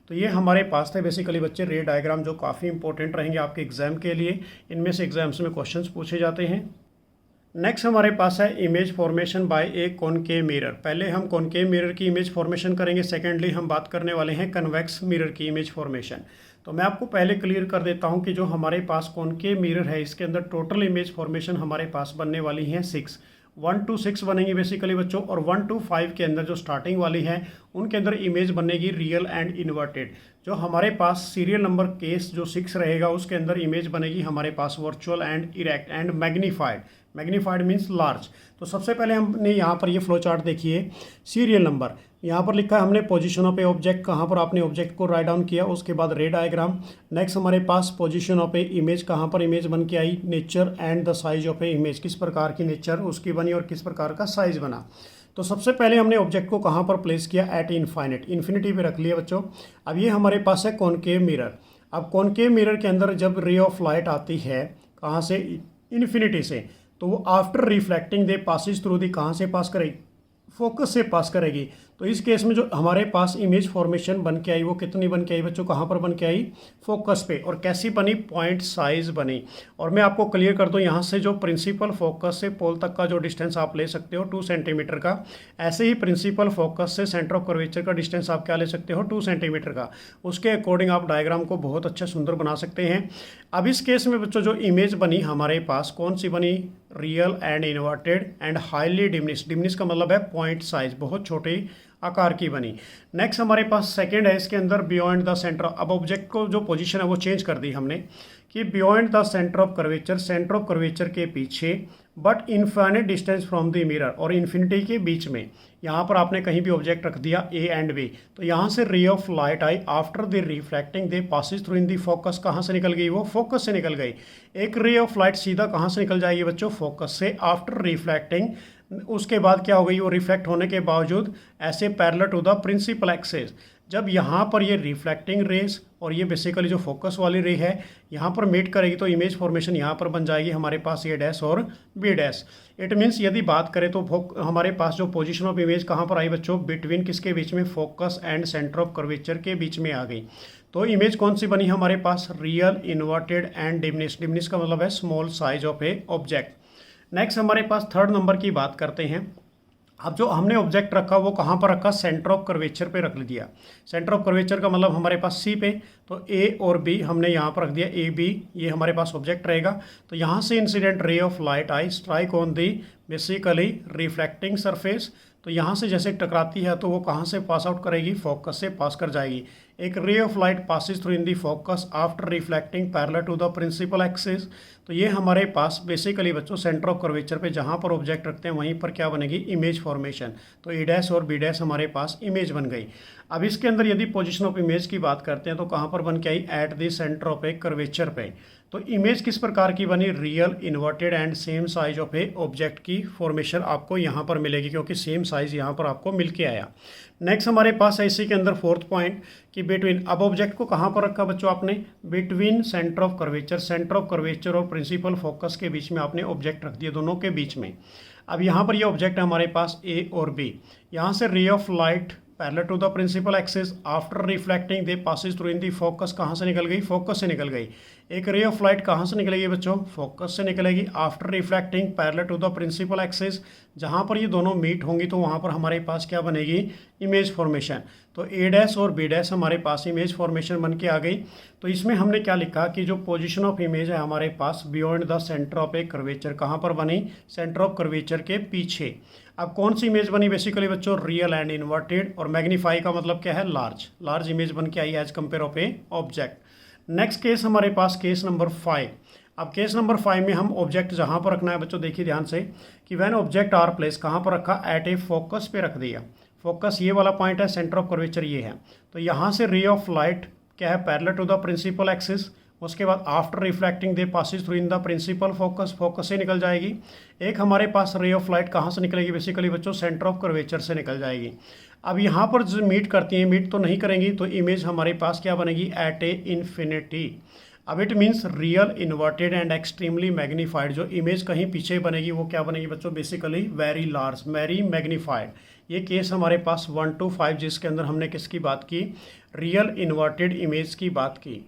तो ये हमारे पास थे बेसिकली बच्चे रे डायग्राम, जो काफ़ी इंपॉर्टेंट रहेंगे आपके एग्जाम के लिए। इनमें से एग्जाम्स में क्वेश्चंस पूछे जाते हैं। नेक्स्ट हमारे पास है image formation by A concave mirror. पहले हम कॉनकेव मिरर की इमेज फॉर्मेशन करेंगे, सेकेंडली हम बात करने वाले हैं कन्वेक्स मिरर की इमेज फॉर्मेशन। तो मैं आपको पहले क्लियर कर देता हूं कि जो हमारे पास कॉनकेव मिरर है इसके अंदर टोटल इमेज फॉर्मेशन हमारे पास बनने वाली हैं 6, 1 to 6 बनेंगी बेसिकली बच्चों, और 1 to 5 के अंदर जो स्टार्टिंग वाली है उनके अंदर इमेज बनेगी रियल एंड इन्वर्टेड। जो हमारे पास सीरियल नंबर केस जो 6 रहेगा उसके अंदर इमेज बनेगी हमारे पास virtual and erect and magnified. Magnified means large. तो सबसे पहले हमने यहाँ पर ये फ्लो चार्ट देखिए, सीरियल नंबर यहाँ पर लिखा है हमने, पोजीशन ऑफ ए ऑब्जेक्ट, कहाँ पर आपने ऑब्जेक्ट को राइट डाउन किया, उसके बाद रे डायग्राम। नेक्स्ट हमारे पास पोजीशन ऑफ ए इमेज, कहाँ पर इमेज बन के आई, nature and the size of a image, किस प्रकार की नेचर उसकी बनी और किस प्रकार का साइज बना। तो सबसे पहले हमने ऑब्जेक्ट को कहाँ पर प्लेस किया, एट इनफाइनाइट, इन्फिनिटी पे रख लिया बच्चों। अब ये हमारे पास है कॉनकेव मिरर। अब कॉनकेव मिरर के अंदर जब रे ऑफ लाइट आती है कहाँ से, इन्फिनिटी से, तो वो after reflecting they passes through दी, कहाँ से पास करेगी, फोकस से पास करेगी। तो इस केस में जो हमारे पास इमेज फॉर्मेशन बन के आई वो कितनी बन के आई बच्चों, कहाँ पर बन के आई, फोकस पे। और कैसी बनी, पॉइंट साइज बनी। और मैं आपको क्लियर कर दूँ, यहाँ से जो प्रिंसिपल फोकस से पोल तक का जो डिस्टेंस आप ले सकते हो 2 सेंटीमीटर का, ऐसे ही प्रिंसिपल फोकस से सेंटर ऑफ कर्वेचर का डिस्टेंस आप क्या ले सकते हो, 2 सेंटीमीटर का। उसके अकॉर्डिंग आप डायग्राम को बहुत अच्छा सुंदर बना सकते हैं। अब इस केस में बच्चों जो इमेज बनी हमारे पास कौन सी बनी, real and inverted and highly diminish. Diminish का मतलब है पॉइंट साइज, बहुत छोटे आकार की बनी। नेक्स्ट हमारे पास सेकंड है, इसके अंदर बियॉन्ड द सेंटर। अब ऑब्जेक्ट को जो पोजीशन है वो चेंज कर दी हमने कि beyond the centre of curvature, centre of curvature के पीछे, but infinite distance from the mirror, और इन्फिनिटी के बीच में। यहाँ पर आपने कहीं भी ऑब्जेक्ट रख दिया ए एंड बी, तो यहाँ से रे ऑफ लाइट आई after the reflecting they passes through in the focus, कहाँ से निकल गई वो, फोकस से निकल गई। एक रे ऑफ लाइट सीधा कहाँ से निकल जाएगी बच्चों, फोकस से, आफ्टर रिफ्लेक्टिंग। उसके बाद क्या हो गई, वो रिफ्लेक्ट होने के बावजूद ऐसे parallel to the principal axis. जब यहाँ पर ये रिफ्लेक्टिंग रेस और ये बेसिकली जो फोकस वाली रे है यहाँ पर मीट करेगी, तो इमेज फॉर्मेशन यहाँ पर बन जाएगी हमारे पास ए डैश और बी डैश। इट मीन्स यदि बात करें तो हमारे पास जो पोजीशन ऑफ इमेज कहाँ पर आई बच्चों, बिटवीन किसके बीच में, focus and centre of curvature के बीच में आ गई। तो इमेज कौन सी बनी हमारे पास, real, inverted and diminish. Diminish का मतलब है small size of a object. Next हमारे पास थर्ड नंबर की बात करते हैं। अब जो हमने ऑब्जेक्ट रखा वो कहाँ पर रखा, सेंटर ऑफ कर्वेचर पे रख दिया। सेंटर ऑफ कर्वेचर का मतलब हमारे पास सी पे, तो ए और बी हमने यहाँ पर रख दिया, ए बी, ये हमारे पास ऑब्जेक्ट रहेगा। तो यहाँ से incident ray of light I strike on the basically reflecting surface. तो यहाँ से जैसे टकराती है तो वो कहाँ से पास आउट करेगी, फोकस से पास कर जाएगी। एक ray of light passes through in the focus after reflecting parallel to the principal axis. तो ये हमारे पास बेसिकली बच्चों सेंटर ऑफ कर्वेचर पे जहाँ पर ऑब्जेक्ट रखते हैं वहीं पर क्या बनेगी, इमेज फॉर्मेशन। तो ए डैश और बी डैश हमारे पास इमेज बन गई। अब इसके अंदर यदि पोजीशन ऑफ इमेज की बात करते हैं तो कहाँ पर बन के आई, at the centre of a curvature पे। तो इमेज किस प्रकार की बनी, real, inverted and same size of a object की फॉर्मेशन आपको यहाँ पर मिलेगी, क्योंकि सेम साइज यहाँ पर आपको मिल के आया। नेक्स्ट हमारे पास है इसी के अंदर फोर्थ पॉइंट कि बिटवीन। अब ऑब्जेक्ट को कहाँ पर रखा बच्चों आपने, between centre of curvature, centre of curvature और प्रिंसिपल फोकस के बीच में आपने ऑब्जेक्ट रख दिया, दोनों के बीच में। अब यहाँ पर ये ऑब्जेक्ट है हमारे पास ए और बी। यहाँ से ray of light parallel to the principal axis after reflecting they passes through in the focus, कहाँ से निकल गई, फोकस से निकल गई। एक रे ऑफ लाइट कहाँ से निकलेगी बच्चों, फोकस से निकलेगी after reflecting parallel to the principal axis. जहाँ पर ये दोनों मीट होंगी तो वहाँ पर हमारे पास क्या बनेगी, इमेज फॉर्मेशन। तो ए डैश और बी डैश हमारे पास इमेज फॉर्मेशन बन के आ गई। तो इसमें हमने क्या लिखा कि जो पोजीशन ऑफ इमेज है हमारे पास beyond the centre of a curvature, कहाँ पर बनी, सेंटर ऑफ कर्वेचर के पीछे। अब कौन सी इमेज बनी बेसिकली बच्चों, रियल एंड इन्वर्टेड, और मैग्नीफाई का मतलब क्या है, लार्ज। लार्ज इमेज बन के आई as compare of a object. Next case हमारे पास केस नंबर 5। अब केस नंबर 5 में हम ऑब्जेक्ट जहाँ पर रखना है बच्चों, देखिए ध्यान से कि व्हेन ऑब्जेक्ट आर प्लेस, कहाँ पर रखा, एट ए फोकस पे रख दिया। फोकस ये वाला पॉइंट है, सेंटर ऑफ कर्वेचर ये है। तो यहाँ से रे ऑफ लाइट क्या है, parallel to the principal axis. उसके बाद after reflecting they passes through in the principal focus, focus से निकल जाएगी। एक हमारे पास रे ऑफ लाइट कहाँ से निकलेगी बेसिकली बच्चों, सेंटर ऑफ कर्वेचर से निकल जाएगी। अब यहाँ पर जो मीट करती हैं, मीट तो नहीं करेंगी, तो इमेज हमारे पास क्या बनेगी, एट ए इन्फिनिटी। अब it means real, inverted and extremely magnified. जो इमेज कहीं पीछे बनेगी वो क्या बनेगी बच्चों, basically very large, very magnified. ये केस हमारे पास 1 to 5 जिसके अंदर हमने किसकी बात की, रियल इन्वर्टेड इमेज की बात की।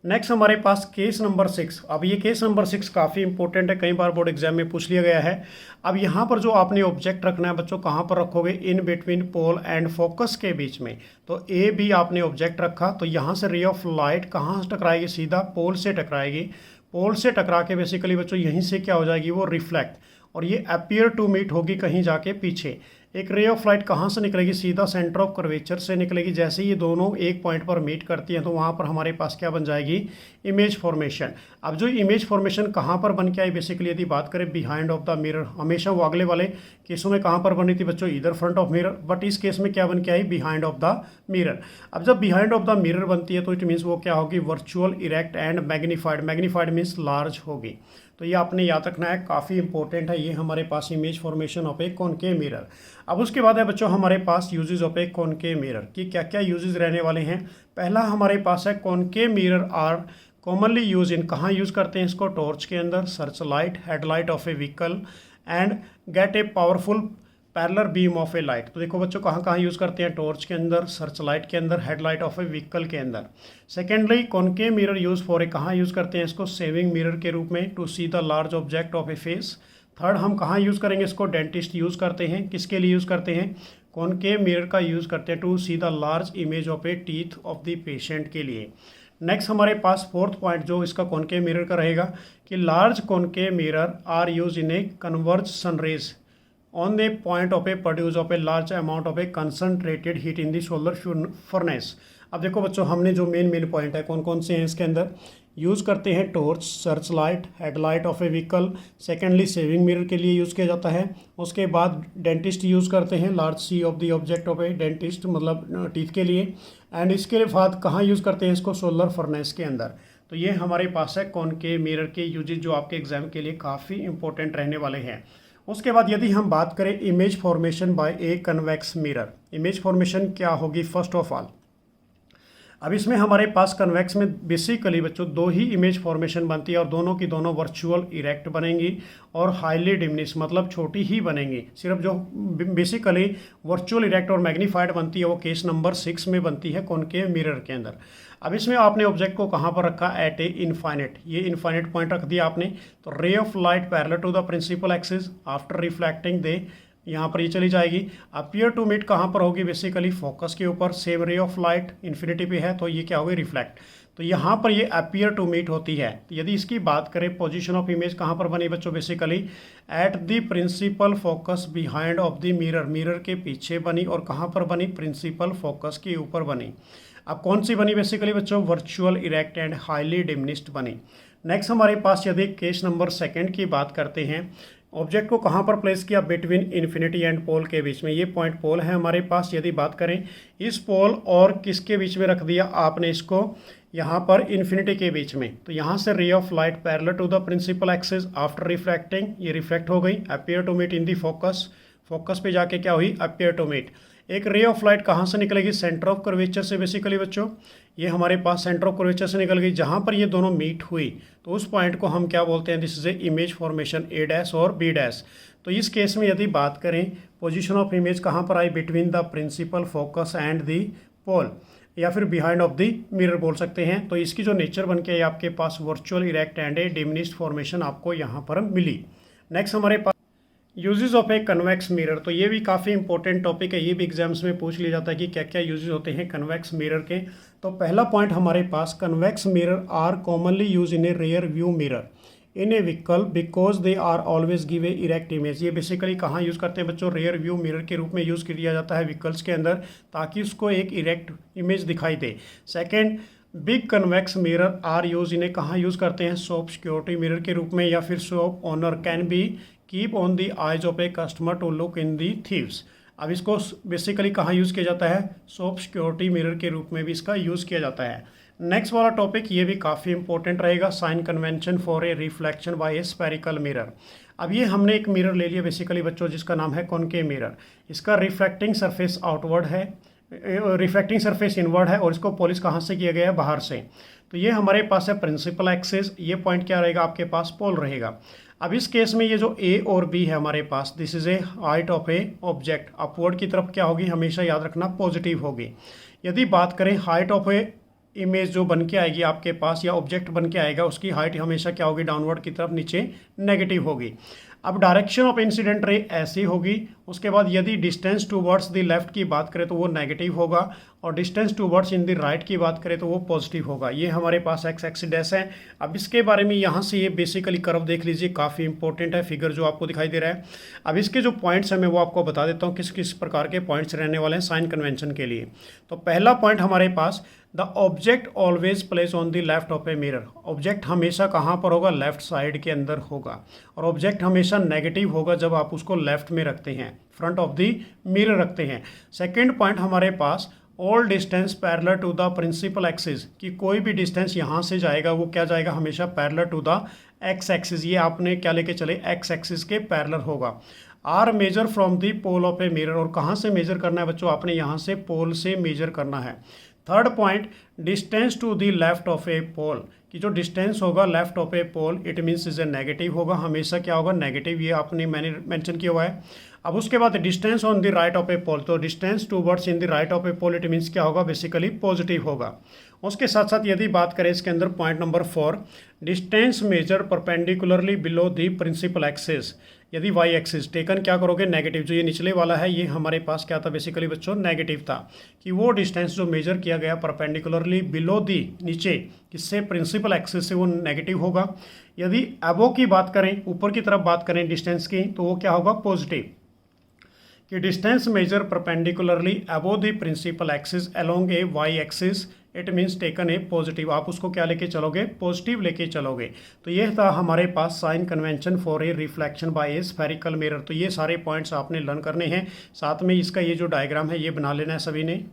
नेक्स्ट हमारे पास केस नंबर 6। अब ये केस नंबर 6 काफ़ी इंपॉर्टेंट है, कई बार बोर्ड एग्जाम में पूछ लिया गया है। अब यहाँ पर जो आपने ऑब्जेक्ट रखना है बच्चों, कहाँ पर रखोगे, in between pole and focus के बीच में। तो ए बी आपने ऑब्जेक्ट रखा, तो यहाँ से रे ऑफ लाइट कहाँ से टकराएगी, सीधा पोल से टकराएगी। पोल से टकरा के बेसिकली बच्चों यहीं से क्या हो जाएगी, वो रिफ्लेक्ट, और ये अपीयर टू मीट होगी कहीं जाके पीछे। एक रे ऑफ लाइट कहाँ से निकलेगी, सीधा सेंटर ऑफ कर्वेचर से निकलेगी। जैसे ये दोनों एक पॉइंट पर मीट करती हैं तो वहाँ पर हमारे पास क्या बन जाएगी, इमेज फॉर्मेशन। अब जो इमेज फॉर्मेशन कहाँ पर बन के आई बेसिकली, यदि बात करें बिहाइंड ऑफ द मिरर, हमेशा वो अगले वाले केसों में कहाँ पर बनी थी बच्चों, इधर फ्रंट ऑफ मिरर, बट इस केस में क्या बन के आई, बिहाइंड ऑफ द मिरर। अब जब बिहाइंड ऑफ द मिरर बनती है तो इट मीन्स वो क्या होगी, virtual, erect and magnified. Magnified means large होगी। तो ये आपने याद रखना है, काफ़ी इंपॉर्टेंट है ये हमारे पास image formation of a concave mirror. अब उसके बाद है बच्चों हमारे पास uses of a concave mirror की क्या क्या यूजेस रहने वाले हैं। पहला हमारे पास है concave mirror are commonly use in, कहाँ यूज़ करते हैं इसको, टॉर्च के अंदर, search light, headlight of a vehicle and get a powerful parallel beam of a light. तो देखो बच्चों कहाँ कहाँ यूज़ करते हैं, टॉर्च के अंदर, सर्च लाइट के अंदर, हेडलाइट ऑफ ए व्हीकल के अंदर। Secondly concave mirror use for a, कहाँ यूज़ करते हैं इसको, सेविंग मिरर के रूप में, to see the large object of a face. Third हम कहाँ यूज़ करेंगे इसको, डेंटिस्ट यूज़ करते हैं, किसके लिए यूज़ करते हैं, कॉनकेव मिरर का यूज़ करते हैं to see the large image of a teeth of the patient के लिए। नेक्स्ट हमारे पास फोर्थ पॉइंट जो इसका कॉनकेव मिरर का रहेगा कि large concave mirror are use in a converge sunrays on the point of a produce of a large amount of a concentrated heat in the solar furnace. अब देखो बच्चों हमने जो मेन पॉइंट है कौन कौन से हैं इसके अंदर, यूज़ करते हैं torch, search light, headlight of a vehicle. Secondly saving mirror के लिए यूज़ किया जाता है। उसके बाद डेंटिस्ट यूज़ करते हैं, large see of the object of a dentist, मतलब टीथ के लिए। एंड इसके बाद कहाँ यूज़ करते हैं इसको, सोलर फर्नेस के अंदर। तो ये हमारे पास है कॉनकेव मिरर के यूजेज जो आपके एग्जाम के लिए काफ़ी इंपॉर्टेंट रहने वाले हैं। उसके बाद यदि हम बात करें image formation by A convex mirror, image formation क्या होगी फर्स्ट ऑफ ऑल। अब इसमें हमारे पास कन्वेक्स में बेसिकली बच्चों दो ही इमेज फॉर्मेशन बनती है और दोनों की दोनों वर्चुअल इरेक्ट बनेंगी और हाईली डिमिनिश मतलब छोटी ही बनेंगी। सिर्फ जो बेसिकली वर्चुअल इरेक्ट और मैग्नीफाइड बनती है वो केस नंबर 6 में बनती है कॉनकेव मिरर के अंदर। अब इसमें आपने ऑब्जेक्ट को कहाँ पर रखा, एट ए इनफाइनेट, ये इनफाइनेट पॉइंट रख दिया आपने। तो ray of light parallel to the principal axis after reflecting they, यहाँ पर ये चली जाएगी। अपीयर टू मीट कहाँ पर होगी, बेसिकली फोकस के ऊपर। सेम रे ऑफ लाइट इन्फिनिटी पे है तो ये क्या होगी, रिफ्लेक्ट। तो यहाँ पर ये अपीयर टू मीट होती है। तो यदि इसकी बात करें पोजीशन ऑफ इमेज कहाँ पर बनी बच्चों, basically at the principal focus behind of the mirror, mirror के पीछे बनी और कहाँ पर बनी, प्रिंसिपल फोकस के ऊपर बनी। अब कौन सी बनी बेसिकली बच्चों, virtual erect and highly diminished बनी। नेक्स्ट हमारे पास यदि केस नंबर 2 की बात करते हैं, ऑब्जेक्ट को कहाँ पर प्लेस किया, बिटवीन इन्फिनिटी एंड पोल के बीच में। ये पॉइंट पोल है हमारे पास। यदि बात करें इस पोल और किसके बीच में रख दिया आपने इसको, यहाँ पर इन्फिनिटी के बीच में। तो यहाँ से ray of light parallel to the principal axis after reflecting, ये रिफ्लेक्ट हो गई, appear to meet in the focus, focus पे जाके क्या हुई, अपीयर टू मीट। एक रे ऑफ लाइट कहाँ से निकलेगी, सेंटर ऑफ कर्वेचर से बेसिकली बच्चों। ये हमारे पास सेंटर ऑफ कर्वेचर से निकल गई, जहाँ पर ये दोनों मीट हुई तो उस पॉइंट को हम क्या बोलते हैं, this is a image formation A dash और बी डैश। तो इस केस में यदि बात करें पोजीशन ऑफ इमेज कहाँ पर आई, between the principal focus and the pole, या फिर बिहाइंड ऑफ द मिरर बोल सकते हैं। तो इसकी जो नेचर बन के आई आपके पास virtual erect and a diminished formation आपको यहाँ पर मिली। नेक्स्ट हमारे पास uses of a convex mirror, तो ये भी काफ़ी इंपॉर्टेंट टॉपिक है, ये भी एग्जाम्स में पूछ लिया जाता है कि क्या क्या यूजेस होते हैं कन्वेक्स मिरर के। तो पहला पॉइंट हमारे पास, convex mirror are commonly use in a rear view mirror in a vehicle because they are always give a erect image. ये बेसिकली कहाँ यूज़ करते हैं बच्चों, रेयर व्यू मिरर के रूप में यूज़ किया जाता है व्हीकल्स के अंदर, ताकि उसको एक इरेक्ट इमेज दिखाई दे। Second, big convex mirror are use इन्हें कहाँ यूज़ करते हैं, शॉप सिक्योरिटी मिरर के रूप में, या फिर shop owner can be keep on the eyes of a customer to look in the thieves. अब इसको बेसिकली कहाँ यूज़ किया जाता है, शॉप सिक्योरिटी मिरर के रूप में भी इसका यूज़ किया जाता है। नेक्स्ट वाला टॉपिक ये भी काफ़ी इंपॉर्टेंट रहेगा, sign convention for a reflection by a spherical mirror. अब ये हमने एक मिरर ले लिया बेसिकली बच्चों जिसका नाम है कॉनकेव मिरर। इसका रिफ्लेक्टिंग सरफेस आउटवर्ड है, रिफ्लेक्टिंग सरफेस इनवर्ड है और इसको पॉलिश कहाँ से किया गया है, बाहर से। तो ये हमारे पास है प्रिंसिपल एक्सिस, ये पॉइंट क्या रहेगा आपके पास, पोल रहेगा। अब इस केस में ये जो ए और बी है हमारे पास, this is a height of a object, upward की तरफ क्या होगी, हमेशा याद रखना पॉजिटिव होगी। यदि बात करें हाइट ऑफ ए इमेज जो बन के आएगी आपके पास या ऑब्जेक्ट बन के आएगा, उसकी हाइट हमेशा क्या होगी, डाउनवर्ड की तरफ, नीचे नेगेटिव होगी। अब डायरेक्शन ऑफ इंसिडेंट रे ऐसी होगी। उसके बाद यदि डिस्टेंस टूवर्ड्स द लेफ्ट की बात करें तो वो नेगेटिव होगा, और distance towards in the right की बात करें तो वो पॉजिटिव होगा। ये हमारे पास एक्स एक्सिस डैश है। अब इसके बारे में यहाँ से ये बेसिकली कर्व देख लीजिए, काफ़ी इंपॉर्टेंट है फिगर जो आपको दिखाई दे रहा है। अब इसके जो पॉइंट्स हैं मैं वो आपको बता देता हूँ किस किस प्रकार के पॉइंट्स रहने वाले हैं साइन कन्वेंशन के लिए। तो पहला पॉइंट हमारे पास, the object always place on the left of a mirror. Object हमेशा कहाँ पर होगा, लेफ्ट साइड के अंदर होगा, और ऑब्जेक्ट हमेशा नेगेटिव होगा जब आप उसको लेफ्ट में रखते हैं, फ्रंट ऑफ द मिरर रखते हैं। सेकेंड पॉइंट हमारे पास, all distance parallel to the principal axis, कि कोई भी डिस्टेंस यहाँ से जाएगा वो क्या जाएगा, हमेशा parallel to the X axis, ये आपने क्या लेके चले, एक्स एक्सिस के पैरेलल होगा। Are measure from the pole of a mirror, और कहाँ से मेजर करना है बच्चों, आपने यहाँ से पोल से मेजर करना है। Third point, distance to the left of a pole, कि जो डिस्टेंस होगा left of a pole it means is a negative होगा, हमेशा क्या होगा, नेगेटिव, ये आपने मैंने मेंशन किया हुआ है। अब उसके बाद distance on the right of a pole, तो distance towards in the right of a pole it means क्या होगा, बेसिकली पॉजिटिव होगा। उसके साथ साथ यदि बात करें इसके अंदर point number 4, distance measure perpendicularly below the principal axis, यदि वाई एक्सिस टेकन क्या करोगे, नेगेटिव, जो ये निचले वाला है ये हमारे पास क्या था बेसिकली बच्चों, नेगेटिव था, कि वो डिस्टेंस जो मेजर किया गया परपेंडिकुलरली बिलो दी, नीचे किससे, प्रिंसिपल एक्सिस से, वो नेगेटिव होगा। यदि अबो की बात करें, ऊपर की तरफ बात करें डिस्टेंस की, तो वो क्या होगा, पॉजिटिव, कि distance measure perpendicularly above the principal axis along a Y axis it means taken a positive, आप उसको क्या लेके चलोगे, पॉजिटिव लेके चलोगे। तो यह था हमारे पास sign convention for a reflection by a spherical mirror. तो ये सारे पॉइंट्स आपने लर्न करने हैं, साथ में इसका ये जो डायग्राम है ये बना लेना है सभी ने।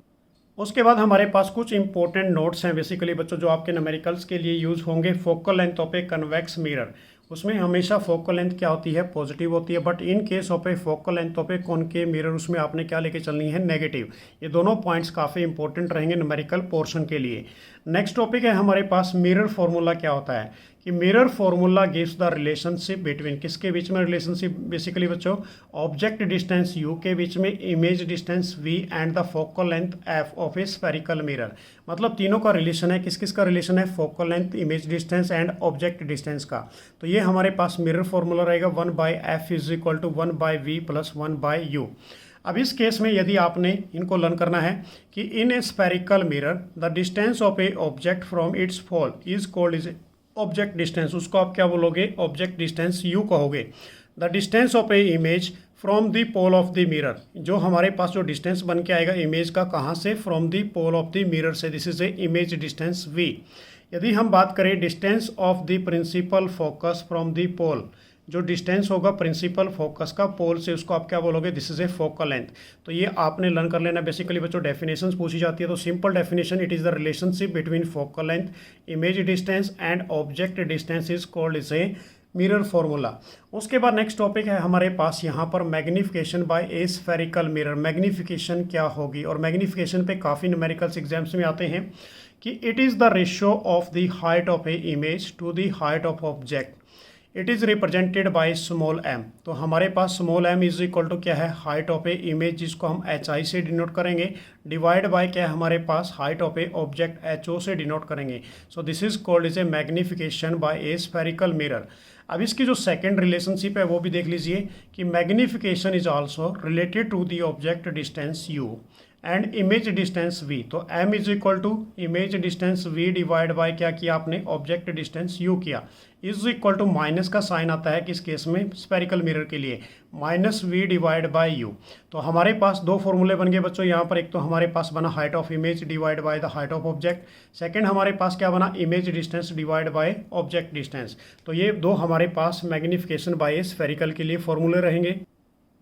उसके बाद हमारे पास कुछ इंपॉर्टेंट नोट्स हैं बेसिकली बच्चों, जो आपके न्यूमेरिकल्स के लिए यूज़ होंगे। Focal length of a convex mirror, उसमें हमेशा फोकल लेंथ क्या होती है, पॉजिटिव होती है, but in case of a focal length of a concave mirror उसमें आपने क्या लेके चलनी है, नेगेटिव। ये दोनों पॉइंट्स काफ़ी इंपॉर्टेंट रहेंगे न्यूमेरिकल पोर्शन के लिए। नेक्स्ट टॉपिक है हमारे पास मिरर फॉर्मूला क्या होता है, कि mirror formula gives the relationship between, किसके बीच में रिलेशनशिप बेसिकली बच्चों, ऑब्जेक्ट डिस्टेंस u के बीच में, image distance v and the focal length f of a spherical mirror. मतलब तीनों का रिलेशन है, किस किस का रिलेशन है, focal length, image distance and object distance का। तो ये हमारे पास मिरर फॉर्मूला रहेगा 1/f is equal to 1/v plus 1/u। अब इस केस में यदि आपने इनको लर्न करना है कि in a spherical mirror the distance of a object from its fall is called is object distance, उसको आप क्या बोलोगे, ऑब्जेक्ट डिस्टेंस u कहोगे। The distance of a image from the pole of the mirror, जो हमारे पास जो distance बन के आएगा इमेज का, कहाँ से, from the pole of the mirror से, this is a image distance v। यदि हम बात करें distance of the principal focus from the pole, जो डिस्टेंस होगा प्रिंसिपल फोकस का पोल से, उसको आप क्या बोलोगे, this is a focal length. तो ये आपने लर्न कर लेना बेसिकली बच्चों। डेफिनेशंस पूछी जाती है तो simple definition, it is the relationship between focal length, image distance and object distance is called is a mirror formula. उसके बाद नेक्स्ट टॉपिक है हमारे पास यहाँ पर magnification by a spherical mirror. Magnification क्या होगी, और मैग्निफिकेशन पे काफ़ी न्यूमेरिकल्स एग्जाम्स में आते हैं कि it is the ratio of the height of a image to the height of object, it is represented by small m। तो हमारे पास small m is equal to क्या है, हाइट ऑफ ए इमेज, जिसको हम hi से denote करेंगे, divide by क्या है हमारे पास, height of a object ho से डिनोट करेंगे। So this is called is a magnification by a spherical mirror. अब इसकी जो सेकेंड रिलेशनशिप है वो भी देख लीजिए कि magnification is also related to the object distance u and image distance v। तो m is equal to image distance v divide by क्या किया आपने, ऑब्जेक्ट डिस्टेंस u किया, इज इक्वल टू माइनस का साइन आता है किस केस में, स्फेरिकल मिरर के लिए, minus v divide by u। तो हमारे पास दो फॉर्मूले बन गए बच्चों यहाँ पर। एक तो हमारे पास बना height of image divide by the height of object, second हमारे पास क्या बना, image distance divide by object distance. तो ये दो हमारे पास मैग्निफिकेशन बाय स्फेरिकल के लिए फॉर्मूले रहेंगे।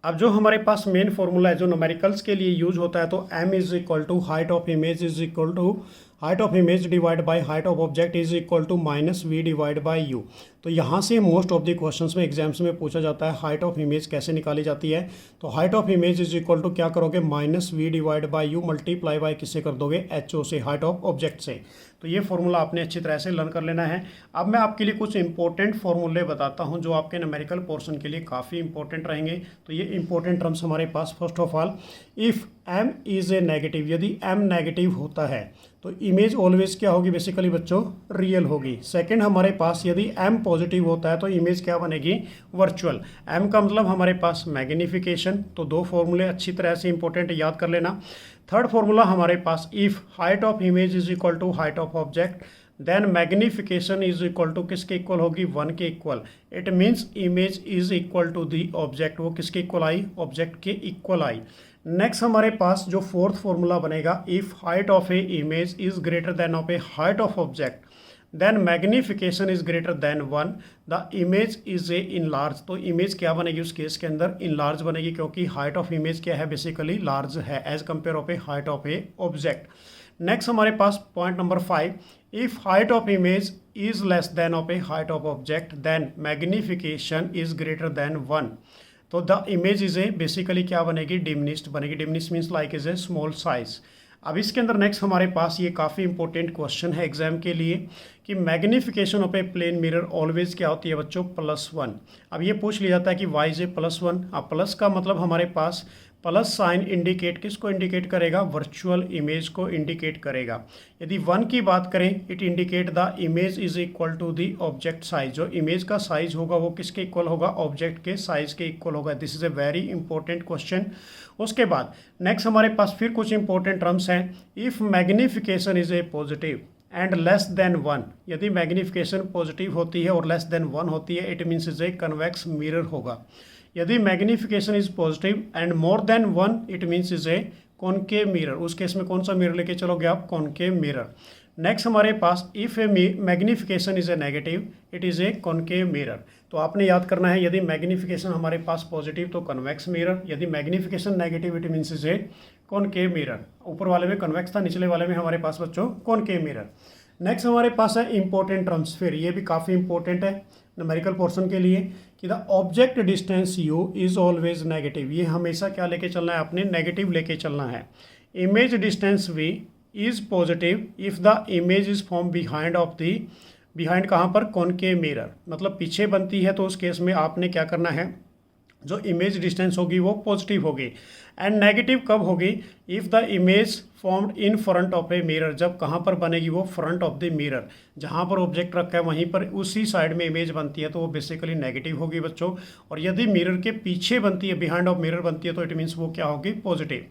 अब जो हमारे पास मेन फॉर्मूला है जो न्यूमेरिकल्स के लिए यूज होता है, तो m is equal to height of image is equal to height of image divide by height of object is equal to minus v divide by u। तो यहाँ से मोस्ट ऑफ द क्वेश्चंस में exams में पूछा जाता है height of image कैसे निकाली जाती है। तो height of image is equal to क्या करोगे, minus v divide by u multiply by किससे कर दोगे, ho से, हाइट ऑफ ऑब्जेक्ट से। तो ये फॉर्मूला आपने अच्छी तरह से लर्न कर लेना है। अब मैं आपके लिए कुछ इंपॉर्टेंट फॉर्मूले बताता हूँ जो आपके न्यूमेरिकल पोर्शन के लिए काफ़ी इंपॉर्टेंट रहेंगे। तो ये इंपॉर्टेंट टर्म्स हमारे पास, first of all if m is a negative, यदि m नेगेटिव होता है तो इमेज ऑलवेज क्या होगी बेसिकली बच्चों, रियल होगी। सेकंड हमारे पास यदि m पॉजिटिव होता है तो इमेज क्या बनेगी, वर्चुअल। m का मतलब हमारे पास मैग्निफिकेशन। तो दो फॉर्मूले अच्छी तरह से इंपॉर्टेंट याद कर लेना। थर्ड फॉर्मूला हमारे पास, if height of image is equal to height of object then magnification is equal to किसके इक्वल होगी, 1 के equal. It means image is equal to the object, वो किसके इक्वल आई, ऑब्जेक्ट के इक्वल आई। नेक्स्ट हमारे पास जो फोर्थ फॉर्मूला बनेगा, if height of a image is greater than of a height of object then magnification is greater than 1 the image is A enlarge. तो इमेज क्या बनेगी उस केस के अंदर, इनलार्ज बनेगी, क्योंकि हाइट ऑफ इमेज क्या है, बेसिकली लार्ज है as compare of a height of a object. Next हमारे पास point number 5, if height of image is less than of a height of object then magnification is greater than 1। तो the image is a basically क्या बनेगी, diminished बनेगी। Diminished means like is a small size. अब इसके अंदर next हमारे पास ये काफ़ी इंपॉर्टेंट क्वेश्चन है एग्जाम के लिए कि magnification of a plane mirror always क्या होती है बच्चों, +1। अब ये पूछ लिया जाता है कि वाई इज ए +1। अब प्लस का मतलब हमारे पास प्लस साइन इंडिकेट किसको इंडिकेट करेगा, वर्चुअल इमेज को इंडिकेट करेगा। यदि 1 की बात करें, it indicate the image is equal to the object size. जो इमेज का साइज होगा वो किसके इक्वल होगा, ऑब्जेक्ट के साइज के इक्वल होगा। This is a very important question. उसके बाद नेक्स्ट हमारे पास फिर कुछ इंपॉर्टेंट टर्म्स हैं। If magnification is A positive and less than 1, यदि मैग्निफिकेशन पॉजिटिव होती है और लेस देन 1 होती है, it means is A convex mirror होगा। यदि magnification is positive and more than 1, it means is a concave mirror. उस केस में कौन सा मिरर लेके चलोगे आप, कॉनकेव मिरर। नेक्स्ट हमारे पास if a magnification is a negative, it is a concave mirror. तो आपने याद करना है, यदि मैग्निफिकेशन हमारे पास पॉजिटिव तो कन्वेक्स मिरर, यदि magnification negative it means is a concave mirror. ऊपर वाले में कन्वेक्स था, निचले वाले में हमारे पास बच्चों कॉनकेव मिरर। नेक्स्ट हमारे पास है इंपॉर्टेंट टर्म्स, फिर ये भी काफ़ी इंपॉर्टेंट है न्यूमेरिकल पोर्शन के लिए कि the object distance you is always negative. ये हमेशा क्या लेके चलना है, अपने नेगेटिव लेके चलना है। Image distance V is positive if the image is form behind of the, behind कहाँ पर, कॉनकेव मिरर, मतलब पीछे बनती है। तो उस केस में आपने क्या करना है, जो इमेज डिस्टेंस होगी वो पॉजिटिव होगी। एंड नेगेटिव कब होगी, if the image formed in front of a mirror, जब कहाँ पर बनेगी वो, फ्रंट ऑफ द मिरर, जहाँ पर ऑब्जेक्ट रखा है वहीं पर उसी साइड में इमेज बनती है तो वो बेसिकली नेगेटिव होगी बच्चों। और यदि मिरर के पीछे बनती है, बिहाइंड ऑफ मिरर बनती है, तो इट मीन्स वो क्या होगी, positive.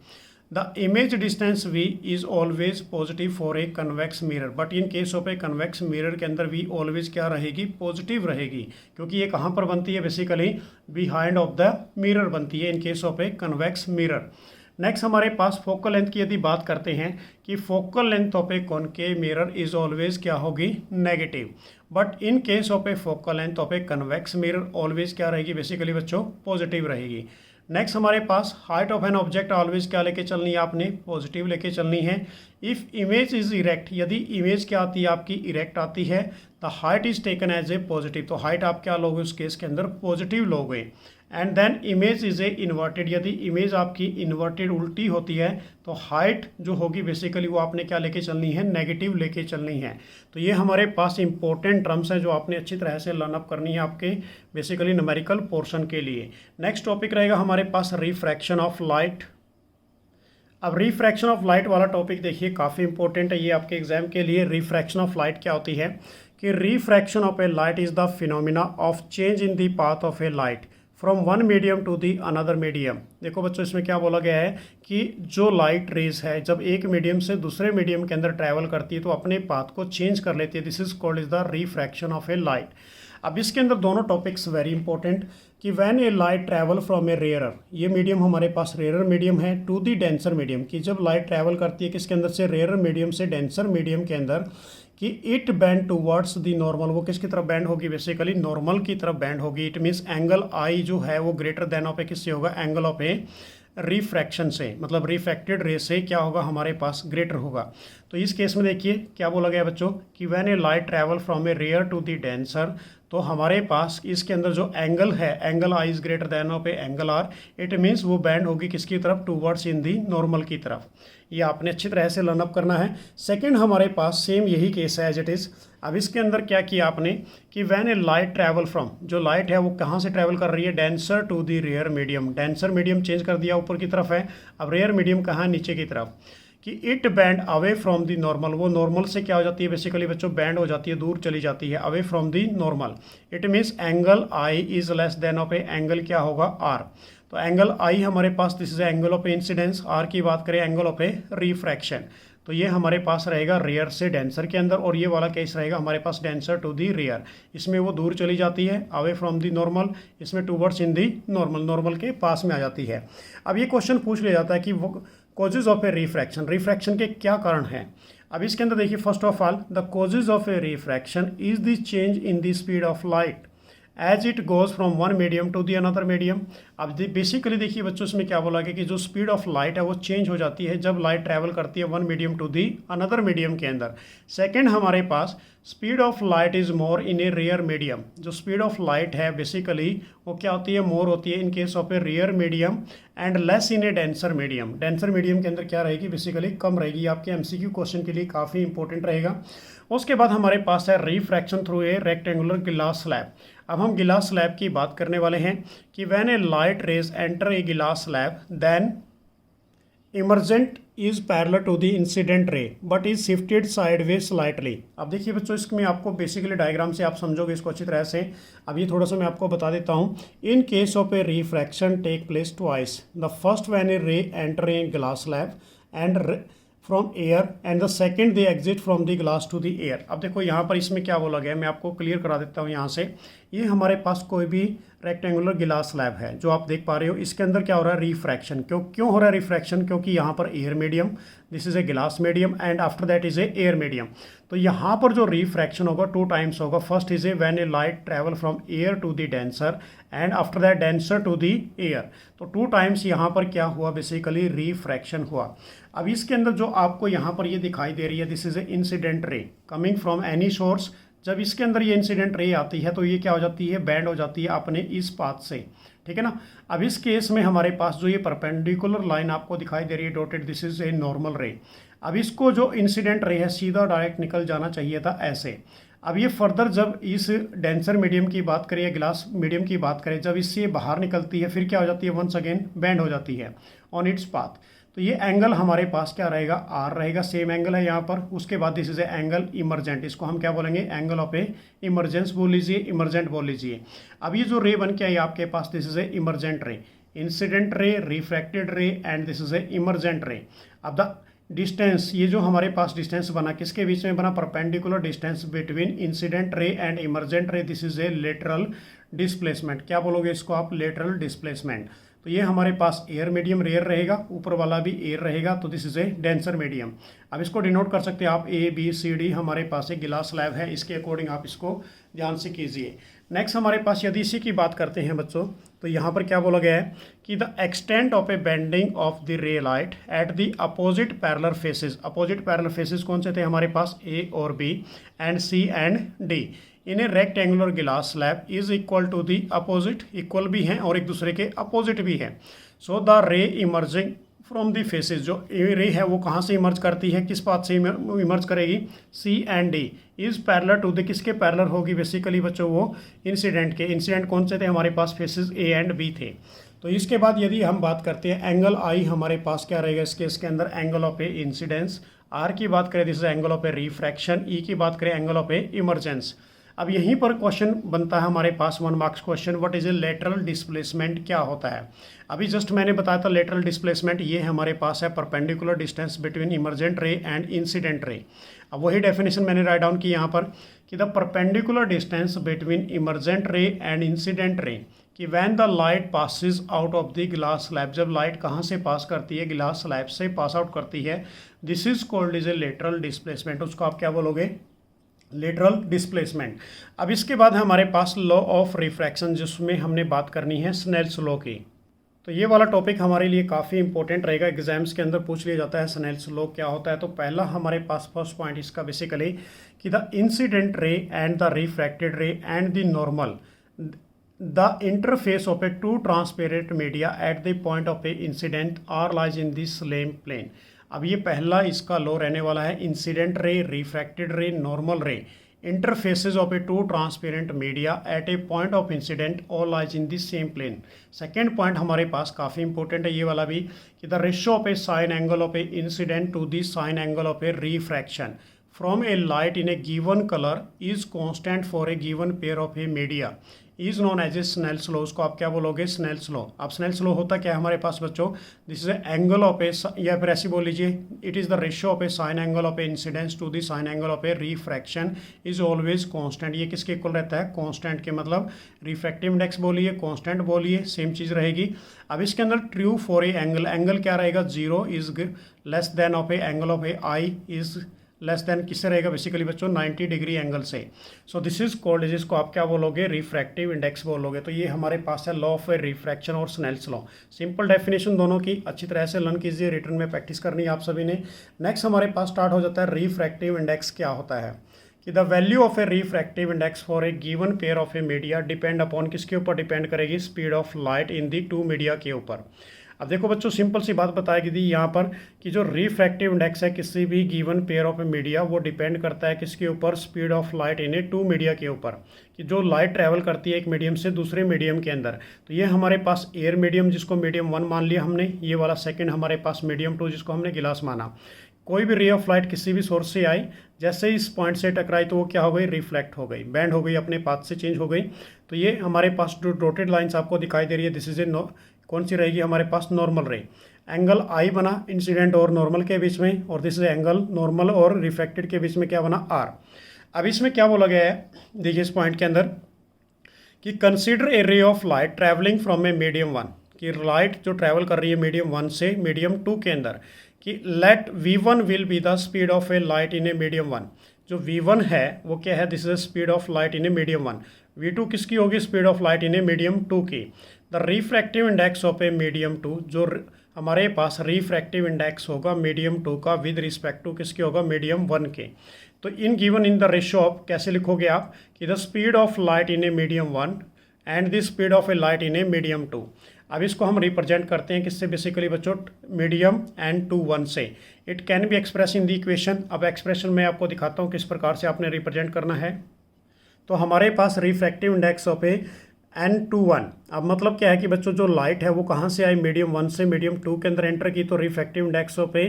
The image distance v is always positive for a convex mirror, but in case of a convex mirror के अंदर v ऑलवेज क्या रहेगी, पॉजिटिव रहेगी, क्योंकि ये कहाँ पर बनती है, basically behind of the mirror बनती है in case of a convex mirror. Next हमारे पास फोकल लेंथ की यदि बात करते हैं कि focal length of a concave mirror is always क्या होगी, negative, but in case of a focal length of a convex mirror always क्या रहेगी, बेसिकली बच्चों पॉजिटिव रहेगी। नेक्स्ट हमारे पास height of an object always क्या लेके चलनी है, आपने पॉजिटिव लेके चलनी है। इफ़ इमेज इज इरेक्ट, यदि इमेज क्या आती है आपकी, इरेक्ट आती है, the height is taken as a positive, तो हाइट आप क्या लोगे उस केस के अंदर, पॉजिटिव लोगे। And then image is a inverted, यदि इमेज आपकी इन्वर्टेड उल्टी होती है तो हाइट जो होगी बेसिकली वो आपने क्या लेके चलनी है, नेगेटिव लेके चलनी है। तो ये हमारे पास इंपॉर्टेंट टर्म्स हैं जो आपने अच्छी तरह से लर्नअप करनी है आपके बेसिकली न्यूमेरिकल पोर्शन के लिए। नेक्स्ट टॉपिक रहेगा हमारे पास रिफ्रैक्शन ऑफ लाइट। अब रिफ्रैक्शन ऑफ लाइट वाला टॉपिक देखिए काफ़ी इंपॉर्टेंट है ये आपके एग्जाम के लिए। रिफ्रैक्शन ऑफ लाइट क्या होती है कि refraction of a light is the phenomena of change in the path of a light from one medium to the another medium. देखो बच्चों इसमें क्या बोला गया है कि जो लाइट रेज है जब एक मीडियम से दूसरे मीडियम के अंदर ट्रैवल करती है तो अपने पाथ को चेंज कर लेती है। This is called is the refraction of a light. अब इसके अंदर दोनों टॉपिक्स वेरी इंपॉर्टेंट कि when a light travel from A rarer, ये मीडियम हमारे पास रेयरर मीडियम है, टू दी डेंसर मीडियम, कि जब लाइट ट्रैवल करती है किसके अंदर से, रेयरर मीडियम से डेंसर मीडियम के अंदर, कि it band towards the normal, वो किसकी तरफ बैंड होगी, बेसिकली नॉर्मल की तरफ बैंड होगी। इट मीन्स एंगल आई जो है वो ग्रेटर देन ऑफ ए किससे होगा, एंगल ऑफ ए रिफ्रैक्शन से, मतलब रिफ्रैक्टेड रे से क्या होगा हमारे पास, ग्रेटर होगा। तो इस केस में देखिए क्या बोला गया बच्चों कि when a light travel from a rare to the denser, तो हमारे पास इसके अंदर जो एंगल है, angle I is greater than of a angle R, it means वो बैंड होगी किसकी तरफ, टूवर्ड्स इन दी नॉर्मल की तरफ। ये आपने अच्छी तरह से लर्नअप करना है। सेकंड हमारे पास सेम यही केस है एज इट इज़। अब इसके अंदर क्या किया आपने कि when a light travel from, जो लाइट है वो कहाँ से ट्रैवल कर रही है, denser to the rare medium, denser medium change कर दिया ऊपर की तरफ है, अब रेयर मीडियम कहाँ है, नीचे की तरफ, कि it band away from the normal, वो नॉर्मल से क्या हो जाती है बेसिकली बच्चों, बैंड हो जाती है, दूर चली जाती है, away from the normal. It means angle I is less than of a angle क्या होगा, आर। तो एंगल आई हमारे पास this is angle of incidence, R की बात करें एंगल ऑफ ए रिफ्रैक्शन। तो ये हमारे पास रहेगा रेयर से डेंसर के अंदर, और ये वाला केस रहेगा हमारे पास डेंसर टू दी रेयर। इसमें वो दूर चली जाती है अवे फ्रॉम दी नॉर्मल, इसमें towards in the normal, normal के पास में आ जाती है। अब ये क्वेश्चन पूछ लिया जाता है कि वो causes of a refraction, refraction के क्या कारण हैं। अब इसके अंदर देखिए first of all the causes of a refraction is the change in the speed of light as it goes from one medium to the another medium. अब basically देखिए बच्चों, इसमें क्या बोला गया कि जो स्पीड ऑफ लाइट है वो चेंज हो जाती है जब लाइट ट्रैवल करती है one medium to the another medium के अंदर। सेकेंड हमारे पास speed of light is more in a rare medium. जो स्पीड ऑफ लाइट है बेसिकली वो क्या होती है, मोर होती है in case of a rare medium and less in a denser medium. Denser medium के अंदर क्या रहेगी, बेसिकली कम रहेगी। आपके एमसीक्यू क्वेश्चन के लिए काफ़ी इंपॉर्टेंट रहेगा। उसके बाद हमारे पास है refraction through a rectangular glass slab. अब हम गिलास स्लैब की बात करने वाले हैं कि when a light rays enter a glass slab then emergent is parallel to the incident ray but is shifted sideways slightly. अब देखिए बच्चों, इसमें आपको बेसिकली डायग्राम से आप समझोगे इसको अच्छी तरह से। अब ये थोड़ा सा मैं आपको बता देता हूँ। In case of a refraction take place twice. The first when a ray enter a glass slab and from air and the second they exit from the glass to the air. अब देखो यहाँ पर इसमें क्या बोला गया है, मैं आपको क्लियर करा देता हूँ यहाँ से। ये हमारे पास कोई भी रेक्टेंगुलर गिलास स्लैब है जो आप देख पा रहे हो, इसके अंदर क्या हो रहा है, रिफ्रैक्शन। क्यों हो रहा है रिफ्रैक्शन, क्योंकि यहाँ पर air medium, this is a glass medium and after that is a air medium. तो यहाँ पर जो रिफ्रैक्शन होगा 2 टाइम्स होगा। First is a when a light travel from air to the denser and after that denser to the air. तो 2 times यहाँ पर क्या हुआ, बेसिकली रिफ्रैक्शन हुआ। अब इसके अंदर जो आपको यहाँ पर ये दिखाई दे रही है, this is A incident ray coming from any source. जब इसके अंदर ये इंसिडेंट रे आती है तो ये क्या हो जाती है, बैंड हो जाती है अपने इस पाथ से, ठीक है ना। अब इस केस में हमारे पास जो ये परपेंडिकुलर लाइन आपको दिखाई दे रही है dotted, this is a normal रे। अब इसको जो इंसिडेंट रे है सीधा डायरेक्ट निकल जाना चाहिए था ऐसे। अब ये फर्दर जब इस डेंसर मीडियम की बात करें या ग्लास मीडियम की बात करें, जब इससे बाहर निकलती है फिर क्या हो जाती है, वंस अगेन बैंड हो जाती है ऑन इट्स पाथ। तो ये एंगल हमारे पास क्या रहेगा, आर रहेगा, सेम एंगल है यहाँ पर। उसके बाद this is a angle emergent, इसको हम क्या बोलेंगे, एंगल ऑफ ए इमरजेंस बोल लीजिए, इमरजेंट बोल लीजिए। अब ये जो रे बन के आई आपके पास, this is a emergent ray, incident ray, refracted ray and this is a emergent ray. अब द डिस्टेंस, ये जो हमारे पास डिस्टेंस बना किसके बीच में बना, perpendicular distance between incident ray and emergent ray, this is A lateral displacement. क्या बोलोगे इसको आप, लेटरल डिस्प्लेसमेंट। तो ये हमारे पास एयर मीडियम रेयर रहेगा, ऊपर वाला भी एयर रहेगा, तो this is A denser medium. अब इसको डिनोट कर सकते हैं आप ए बी सी डी, हमारे पास एक गिलास स्लैब है, इसके अकॉर्डिंग आप इसको ध्यान से कीजिए। नेक्स्ट हमारे पास यदि इसी की बात करते हैं बच्चों, तो यहाँ पर क्या बोला गया है कि the extent of a bending of the ray light at the opposite parallel faces. Opposite parallel faces कौन से थे हमारे पास, ए और B and C and D in a rectangular glass slab is equal to the opposite, equal भी हैं और एक दूसरे के अपोजिट भी हैं। So the ray emerging from the faces, जो रे है वो कहाँ से इमर्ज करती है, किस पाथ से इमर्ज करेगी, C and D is parallel to the, किसके पैरेलल होगी बेसिकली बच्चों, वो इंसिडेंट के। इंसिडेंट कौन से थे हमारे पास, फेसेस ए एंड बी थे। तो इसके बाद यदि हम बात करते हैं एंगल आई, हमारे पास क्या रहेगा इस केस के अंदर, angle of a incidence. R की बात करें this is angle of a refraction, E की बात करें एंगल ऑफ ए इमरजेंस। अब यहीं पर क्वेश्चन बनता है हमारे पास 1 marks question, what is a lateral displacement, क्या होता है। अभी जस्ट मैंने बताया था लेटरल डिस्प्लेसमेंट, ये हमारे पास है perpendicular distance between emergent ray and incident रे। अब वही डेफिनेशन मैंने राइट डाउन की यहाँ पर कि the perpendicular distance between emergent ray and incident ray, कि when the light passes out of the glass slab, जब लाइट कहाँ से पास करती है, ग्लास स्लैब से पास आउट करती है, this is called is A lateral displacement. उसको आप क्या बोलोगे, लेटरल डिस्प्लेसमेंट। अब इसके बाद हमारे पास लॉ ऑफ रिफ्रैक्शन, जिसमें हमने बात करनी है स्नेल्स लॉ की। तो ये वाला टॉपिक हमारे लिए काफ़ी इंपॉर्टेंट रहेगा, एग्जाम्स के अंदर पूछ लिया जाता है स्नेल्स लॉ क्या होता है। तो पहला हमारे पास फर्स्ट पॉइंट इसका बेसिकली कि the incident ray and the refracted ray and the normal, the interface of a 2 transparent media at the point of a incident are lies in the same plane. अब ये पहला इसका law रहने वाला है, incident ray, refracted ray, normal ray, interfaces of a 2 transparent media at a point of incident all lies in the same plane. Second point हमारे पास काफ़ी इंपॉर्टेंट है ये वाला भी, कि the ratio of a sine angle of a incident to the sine angle of a refraction from a light in a given colour is constant for a given pair of a media is known as a Snell's law. उसको आप क्या बोलोगे, Snell's law. अब Snell's law होता क्या है हमारे पास बच्चों, this is angle of a, या फिर ऐसी बोल लीजिए, it is the ratio of a sine angle of a incidence to the sine angle of a refraction is always constant. ये किसके इक्वल रहता है, कांस्टेंट के, मतलब रिफ्रैक्टिव इंडेक्स बोलिए, कांस्टेंट बोलिए, सेम चीज़ रहेगी। अब इसके अंदर true for a angle, angle क्या रहेगा, 0 is less than of a angle of a I is less then किससे रहेगा बेसिकली बच्चों 90 डिग्री एंगल से। सो दिस इज कॉल्ड, जिसको आप क्या बोलोगे, रिफ्रैक्टिव इंडेक्स बोलोगे। तो ये हमारे पास है लॉ ऑफ रिफ्रैक्शन और स्नेल्स लॉ। सिंपल डेफिनेशन दोनों की अच्छी तरह से लर्न कीजिए, रिटर्न में प्रैक्टिस करनी है आप सभी ने। नेक्स्ट हमारे पास स्टार्ट हो जाता है रिफ्रैक्टिव इंडेक्स क्या होता है कि the value of a refractive index for a given pair of a media depend upon, किसके ऊपर डिपेंड करेगी, speed of light in the two media के ऊपर। अब देखो बच्चों सिंपल सी बात बताई थी यहाँ पर कि जो रिफ्रैक्टिव इंडेक्स है किसी भी given pair of a media, वो डिपेंड करता है किसके ऊपर, speed of light in a two media के ऊपर, कि जो लाइट ट्रैवल करती है एक मीडियम से दूसरे मीडियम के अंदर। तो ये हमारे पास एयर मीडियम जिसको मीडियम 1 मान लिया हमने, ये वाला सेकंड हमारे पास मीडियम 2 जिसको हमने गिलास माना। कोई भी रे ऑफ लाइट किसी भी सोर्स से आई, जैसे ही इस पॉइंट से टकराई तो वो क्या हो गई, रिफ्लेक्ट हो गई, बैंड हो गई, अपने पाथ से चेंज हो गई। तो ये हमारे पास जो डॉटेड लाइंस आपको दिखाई दे रही है, दिस इज ए कौन सी रहेगी हमारे पास, नॉर्मल रे। एंगल आई बना इंसिडेंट और नॉर्मल के बीच में, और दिस इज एंगल नॉर्मल और रिफ्लेक्टेड के बीच में क्या बना, आर। अब इसमें क्या बोला गया है, देखिए इस पॉइंट के अंदर कि consider a ray of light travelling from A medium 1, कि लाइट जो ट्रैवल कर रही है मीडियम 1 से मीडियम 2 के अंदर, कि let v1 will be the speed of a light in a medium 1। जो v1 है वो क्या है, this is speed of light in a medium 1। v2 किसकी होगी, speed of light in a medium 2 की। The refractive index of a medium 2, जो हमारे पास रिफ्रैक्टिव इंडेक्स होगा मीडियम 2 का विद रिस्पेक्ट टू किसके होगा, मीडियम 1 के। तो in given in the ratio of, कैसे लिखोगे आप कि the speed of light in a medium 1 and the speed of a light in a medium 2। अब इसको हम रिप्रेजेंट करते हैं किससे बेसिकली बच्चों, मीडियम एंड 2 1 से। It can be express in the equation. अब एक्सप्रेशन में आपको दिखाता हूँ किस प्रकार से आपने रिप्रेजेंट करना है। तो हमारे पास refractive index of a N21। अब मतलब क्या है कि बच्चों जो लाइट है वो कहाँ से आई, मीडियम 1 से मीडियम 2 के अंदर एंटर की, तो refractive index of a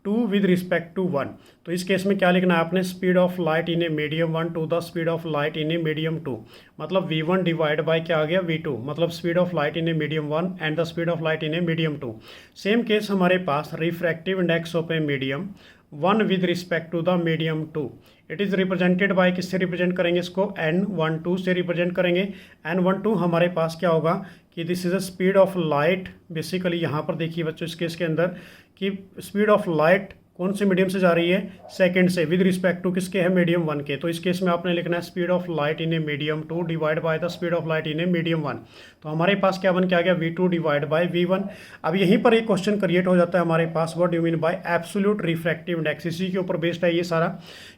2 with respect to 1। तो इस केस में क्या लिखना है आपने, speed of light in a medium 1 to the speed of light in a medium 2, मतलब v1 डिवाइड बाय क्या आ गया, v2, मतलब speed of light in a medium 1 and the speed of light in a medium 2। Same case हमारे पास refractive index of a medium 1 with respect to the medium 2। It is represented by, किससे represent करेंगे इसको, n12 से represent करेंगे। n12 हमारे पास क्या होगा कि this is a speed of light, basically यहाँ पर देखिए बच्चों इस केस के अंदर कि स्पीड ऑफ लाइट कौन से मीडियम से जा रही है, सेकंड से, विद रिस्पेक्ट टू किसके है, मीडियम 1 के। तो इस केस में आपने लिखना है speed of light in a medium 2 divide by the speed of light in a medium 1। तो हमारे पास क्या बन के आ गया, v2 डिवाइड बाय v1। अब यहीं पर एक क्वेश्चन क्रिएट हो जाता है हमारे पास, what do you mean by absolute refractive index. इसी के ऊपर बेस्ड है ये सारा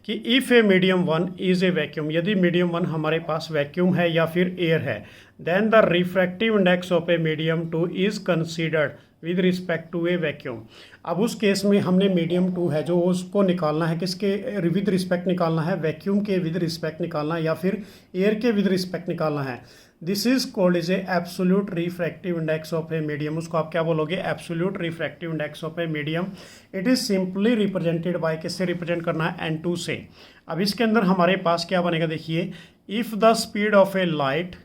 कि if a medium 1 is a vacuum, यदि मीडियम 1 हमारे पास वैक्यूम है या फिर एयर है, then the refractive index of a medium 2 is considered with respect to a vacuum. अब उस केस में हमने मीडियम 2 है जो उसको निकालना है, किसके विद रिस्पेक्ट निकालना है, वैक्यूम के विद रिस्पेक्ट निकालना है या फिर एयर के विद रिस्पेक्ट निकालना है। This is called is a absolute refractive index of a medium. उसको आप क्या बोलोगे, absolute refractive index of a medium. It is simply represented by, किससे रिप्रेजेंट करना है, n2 से। अब इसके अंदर हमारे पास क्या बनेगा, देखिए if the speed of a light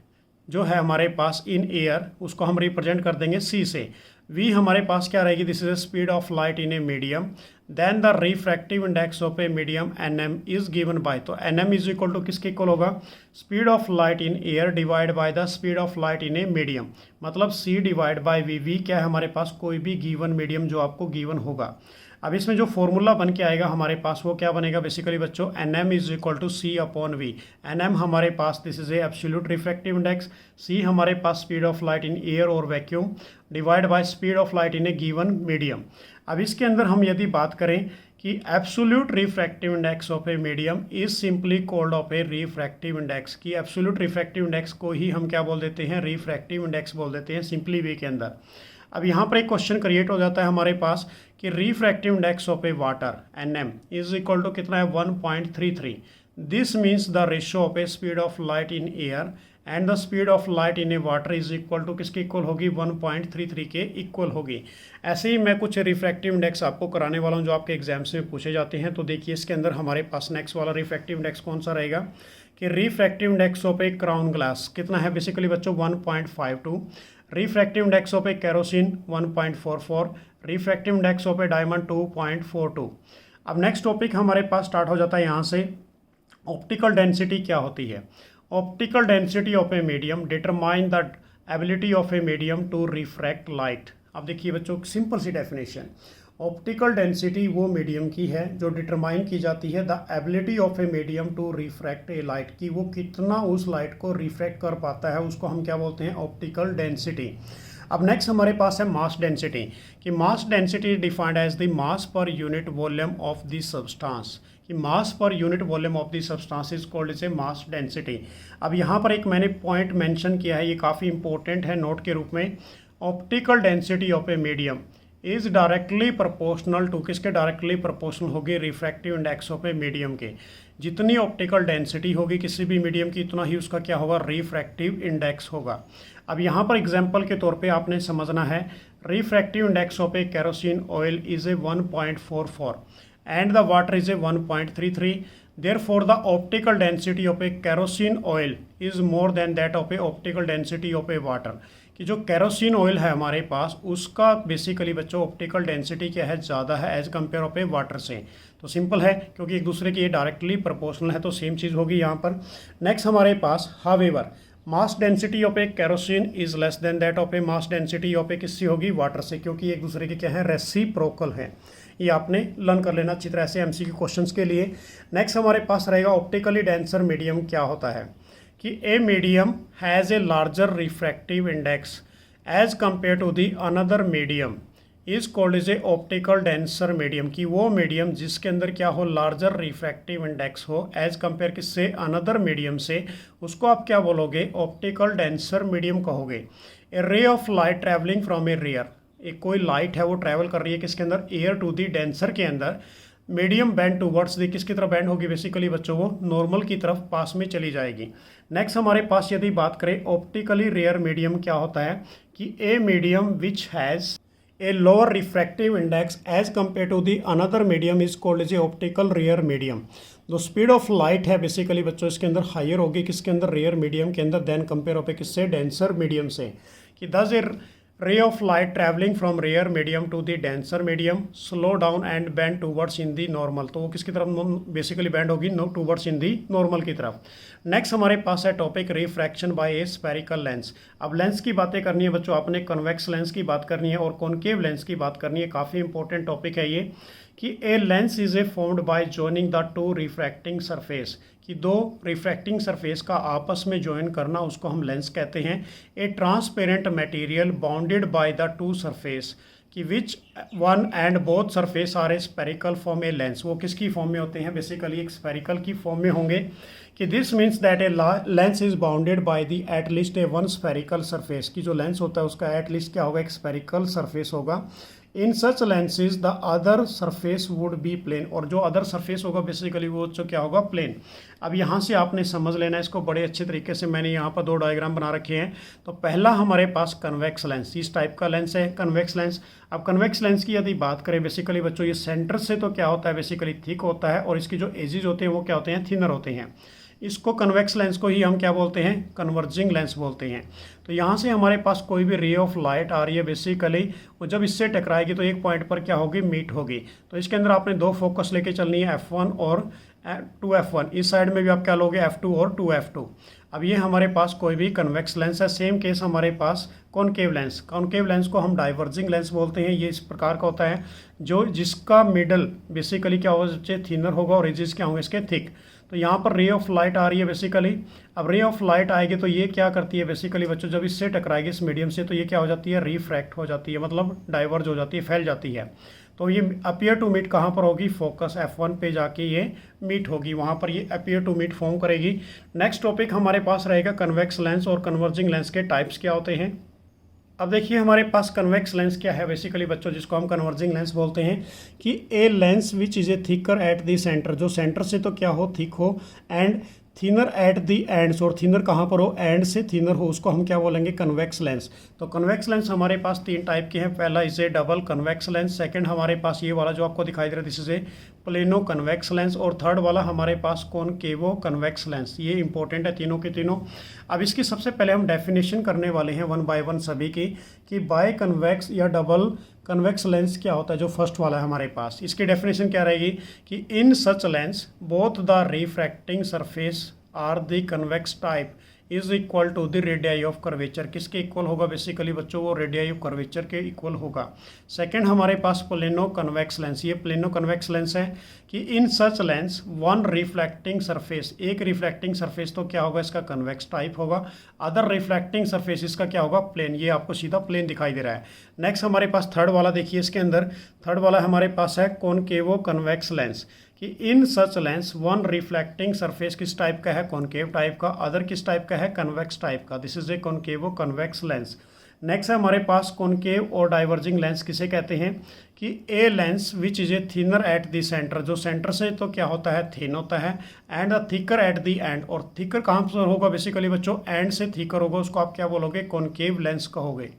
जो है हमारे पास इन एयर, उसको हम रिप्रेजेंट कर देंगे c से। v हमारे पास क्या रहेगी, this is speed of light in a medium, then the refractive index of a medium nm is given by, तो nm इज इक्वल टू किसके इक्वल होगा, speed of light in air divide by the speed of light in a medium, मतलब c divide by v क्या है हमारे पास, कोई भी given medium जो आपको गिवन होगा। अब इसमें जो फॉर्मूला बन के आएगा हमारे पास वो क्या बनेगा बेसिकली बच्चों, nm is equal to c upon v। nm हमारे पास this is a absolute refractive index, c हमारे पास speed of light in air और vacuum divide by speed of light in a given medium. अब इसके अंदर हम यदि बात करें कि absolute refractive index of a medium is simply called of a refractive index, की एब्सोल्यूट रिफ्रैक्टिव इंडेक्स को ही हम क्या बोल देते हैं, रिफ्रैक्टिव इंडेक्स बोल देते हैं सिंपली वे के अंदर। अब यहाँ पर एक क्वेश्चन क्रिएट हो जाता है हमारे पास कि refractive index of a water nm is equal to कितना है, 1.33। This means the ratio of a speed of light in air and the speed of light in a water is equal to किसके equal होगी, 1.33 के equal होगी। ऐसे ही मैं कुछ refractive index आपको कराने वाला हूँ जो आपके एग्जाम्स में पूछे जाते हैं। तो देखिए इसके अंदर हमारे पास नेक्स्ट वाला रिफ्रैक्टिव इंडेक्स कौन सा रहेगा कि refractive index of A crown glass कितना है बेसिकली बच्चों, 1.52। Refractive index of a kerosene 1.44, refractive index of A diamond 2.42। अब नेक्स्ट टॉपिक हमारे पास स्टार्ट हो जाता है यहाँ से, ऑप्टिकल डेंसिटी क्या होती है। Optical density of a medium determine the ability of a medium to refract light. अब देखिए बच्चों सिंपल सी डेफिनेशन, ऑप्टिकल डेंसिटी वो मीडियम की है जो डिटरमाइन की जाती है the ability of a medium to refract a light, कि वो कितना उस लाइट को रिफ्रैक्ट कर पाता है, उसको हम क्या बोलते हैं, ऑप्टिकल डेंसिटी। अब नेक्स्ट हमारे पास है मास डेंसिटी, कि mass density defined as the mass per unit volume of the substance, कि mass per unit volume of the substance is called is a mass density. अब यहाँ पर एक मैंने पॉइंट मेंशन किया है, ये काफ़ी इंपॉर्टेंट है नोट के रूप में। Optical density of a medium is directly proportional to, किसके डायरेक्टली प्रोपोर्शनल होगी, refractive index of a medium के। जितनी ऑप्टिकल डेंसिटी होगी किसी भी मीडियम की, इतना ही उसका क्या होगा, रिफ्रैक्टिव इंडेक्स होगा। अब यहाँ पर एग्जांपल के तौर पे आपने समझना है, refractive index of a kerosene oil is a 1.44 and the water is a 1.33, therefore the optical density of a kerosene oil is more than that of a optical density of a water, कि जो kerosene oil है हमारे पास उसका basically बच्चों optical density क्या है, ज़्यादा है as compare of a water से। तो सिंपल है क्योंकि एक दूसरे की ये डायरेक्टली प्रोपोर्शनल है, तो सेम चीज़ होगी यहाँ पर। नेक्स्ट हमारे पास however mass density of a kerosene is less than that of a mass density of a किससे होगी, वाटर से, क्योंकि एक दूसरे के क्या है, रेसिप्रोकल है। ये आपने लर्न कर लेना अच्छी तरह से एमसीक्यू क्वेश्चंस के लिए। नेक्स्ट हमारे पास रहेगा ऑप्टिकली डेंसर मीडियम क्या होता है, कि a medium has a larger refractive index as compare to the another medium is called is a optical denser medium, कि वो मीडियम जिसके अंदर क्या हो, लार्जर रिफ्रैक्टिव इंडेक्स हो एज कम्पेयर किससे, अनदर मीडियम से, उसको आप क्या बोलोगे, ऑप्टिकल डेंसर मीडियम कहोगे। A ray of light travelling from a rare, एक कोई लाइट है वो ट्रैवल कर रही है किसके अंदर, एयर टू दी डेंसर के अंदर, मीडियम बैंड टूवर्ड्स दी, किसकी तरफ बैंड होगी, बेसिकली बच्चों वो नॉर्मल की तरफ पास में चली जाएगी। नेक्स्ट हमारे पास यदि बात करें ऑप्टिकली रेयर मीडियम क्या होता है, कि a medium which has a lower refractive index as compare to the another medium is called is a optical rarer medium. जो स्पीड ऑफ लाइट है बेसिकली बच्चों इसके अंदर हायर होगी किसके अंदर, रेयर मीडियम के अंदर, देन कंपेयर ऑफ ए किससे, डेंसर मीडियम से, कि दस ए ray of light traveling from rare medium to the denser medium slow down and bend towards in the normal, तो वो किसकी तरफ बेसिकली बैंड होगी, no towards in the normal की तरफ। नेक्स्ट हमारे पास है topic refraction by a spherical lens. अब लेंस की बातें करनी है बच्चों, आपने कन्वेक्स लेंस की बात करनी है और कॉनकेव लेंस की बात करनी है, काफ़ी इंपॉर्टेंट टॉपिक है ये, कि ए lens is A formed by joining the two refracting surface, कि दो रिफ्रैक्टिंग सरफेस का आपस में ज्वाइन करना उसको हम लेंस कहते हैं। A transparent material bounded by the two surface, कि which one and both surface are a spherical form a lens, वो किसकी फॉर्म में होते हैं, बेसिकली एक स्पेरिकल की फॉर्म में होंगे, कि this means that A lens is bounded by the at least A one spherical surface, की जो लेंस होता है उसका एट लीस्ट क्या होगा, एक स्पेरिकल सरफेस होगा। In such lenses the other surface would be plane, और जो अदर सरफेस होगा बेसिकली वो जो क्या होगा, प्लेन। अब यहाँ से आपने समझ लेना इसको बड़े अच्छे तरीके से, मैंने यहाँ पर दो डायग्राम बना रखे हैं। तो पहला हमारे पास कन्वेक्स लेंस, इस टाइप का लेंस है कन्वेक्स लेंस। अब कन्वेक्स लेंस की यदि बात करें बेसिकली बच्चों, ये सेंटर से तो क्या होता है, बेसिकली थिक होता है, और इसकी जो एजेस होते हैं वो क्या होते हैं, थिनर होते हैं। इसको कन्वेक्स लेंस को ही हम क्या बोलते हैं, कन्वर्जिंग लेंस बोलते हैं। तो यहाँ से हमारे पास कोई भी रे ऑफ लाइट आ रही है बेसिकली, वो जब इससे टकराएगी तो एक पॉइंट पर क्या होगी, मीट होगी। तो इसके अंदर आपने दो फोकस लेके चलनी है, F1 और 2F1। इस साइड में भी आप क्या लोगे, F2 और 2F2। अब ये हमारे पास कोई भी कन्वेक्स लेंस है। सेम केस हमारे पास कॉनकेव लेंस, कॉनकेव लेंस को हम डाइवर्जिंग लेंस बोलते हैं। ये इस प्रकार का होता है जो जिसका मिडल बेसिकली क्या होगा, थिनर होगा और एजेस क्या होंगे इसके, थिक। तो यहाँ पर रे ऑफ लाइट आ रही है बेसिकली। अब रे ऑफ लाइट आएगी तो ये क्या करती है बेसिकली बच्चों, जब इससे टकराएगी इस मीडियम से, तो ये क्या हो जाती है, रिफ्रैक्ट हो जाती है, मतलब डाइवर्ज हो जाती है, फैल जाती है। तो ये अपीयर टू मीट कहाँ पर होगी, फोकस F1 पे जाके ये मीट होगी, वहाँ पर ये अपीयर टू मीट फॉर्म करेगी। नेक्स्ट टॉपिक हमारे पास रहेगा कन्वेक्स लेंस और कन्वर्जिंग लेंस के टाइप्स क्या होते हैं। अब देखिए हमारे पास कन्वेक्स लेंस क्या है बेसिकली बच्चों, जिसको हम कन्वर्जिंग लेंस बोलते हैं, कि a lens which is A thicker at the centre, जो सेंटर से तो क्या हो, थिक हो, and thinner at the ends, और थिनर कहाँ पर हो, एंड से थिनर हो, उसको हम क्या बोलेंगे, कन्वेक्स लेंस। तो कन्वेक्स लेंस हमारे पास तीन टाइप के हैं। पहला इसे डबल कन्वेक्स लेंस, सेकंड हमारे पास ये वाला जो आपको दिखाई दे रहा है this is A plano convex lens, और थर्ड वाला हमारे पास कॉनकेवो कन्वेक्स लेंस। ये इंपॉर्टेंट है तीनों के तीनों। अब इसकी सबसे पहले हम डेफिनेशन करने वाले हैं वन बाय वन सभी की, कि बाय कन्वेक्स या डबल कन्वेक्स लेंस क्या होता है। जो फर्स्ट वाला है हमारे पास, इसकी डेफिनेशन क्या रहेगी, कि in such lens both the refracting surface are the convex type is equal to the radii of curvature. किसके इक्वल होगा बेसिकली बच्चों, वो रेडियाई ऑफ कर्वेचर के इक्वल होगा। सेकंड हमारे पास प्लेनो कन्वेक्स लेंस। ये प्लेनो कन्वेक्स लेंस है कि in such lens one reflecting surface, एक रिफ्लेक्टिंग सरफेस तो क्या होगा इसका कन्वेक्स टाइप होगा, अदर रिफ्लेक्टिंग सरफेस इसका क्या होगा प्लेन। ये आपको सीधा प्लेन दिखाई दे रहा है। नेक्स्ट हमारे पास थर्ड वाला देखिए, इसके अंदर थर्ड वाला हमारे पास है कॉनकेवो कन्वेक्स लेंस कि in such lens one reflecting surface किस टाइप का है, कॉनकेव टाइप का, अदर किस टाइप का है, कन्वेक्स टाइप का। This is A कॉनकेवो convex lens. Next है हमारे पास कॉनकेव और डाइवर्जिंग लेंस किसे कहते हैं कि a lens which is a thinner eight the centre, जो सेंटर से तो क्या होता है थिन होता है, and a thicker at the end, और थिकर कहाँ पर होगा बेसिकली बच्चों, एंड से थिकर होगा, उसको आप क्या बोलोगे कॉनकेव लेंस कहोगे।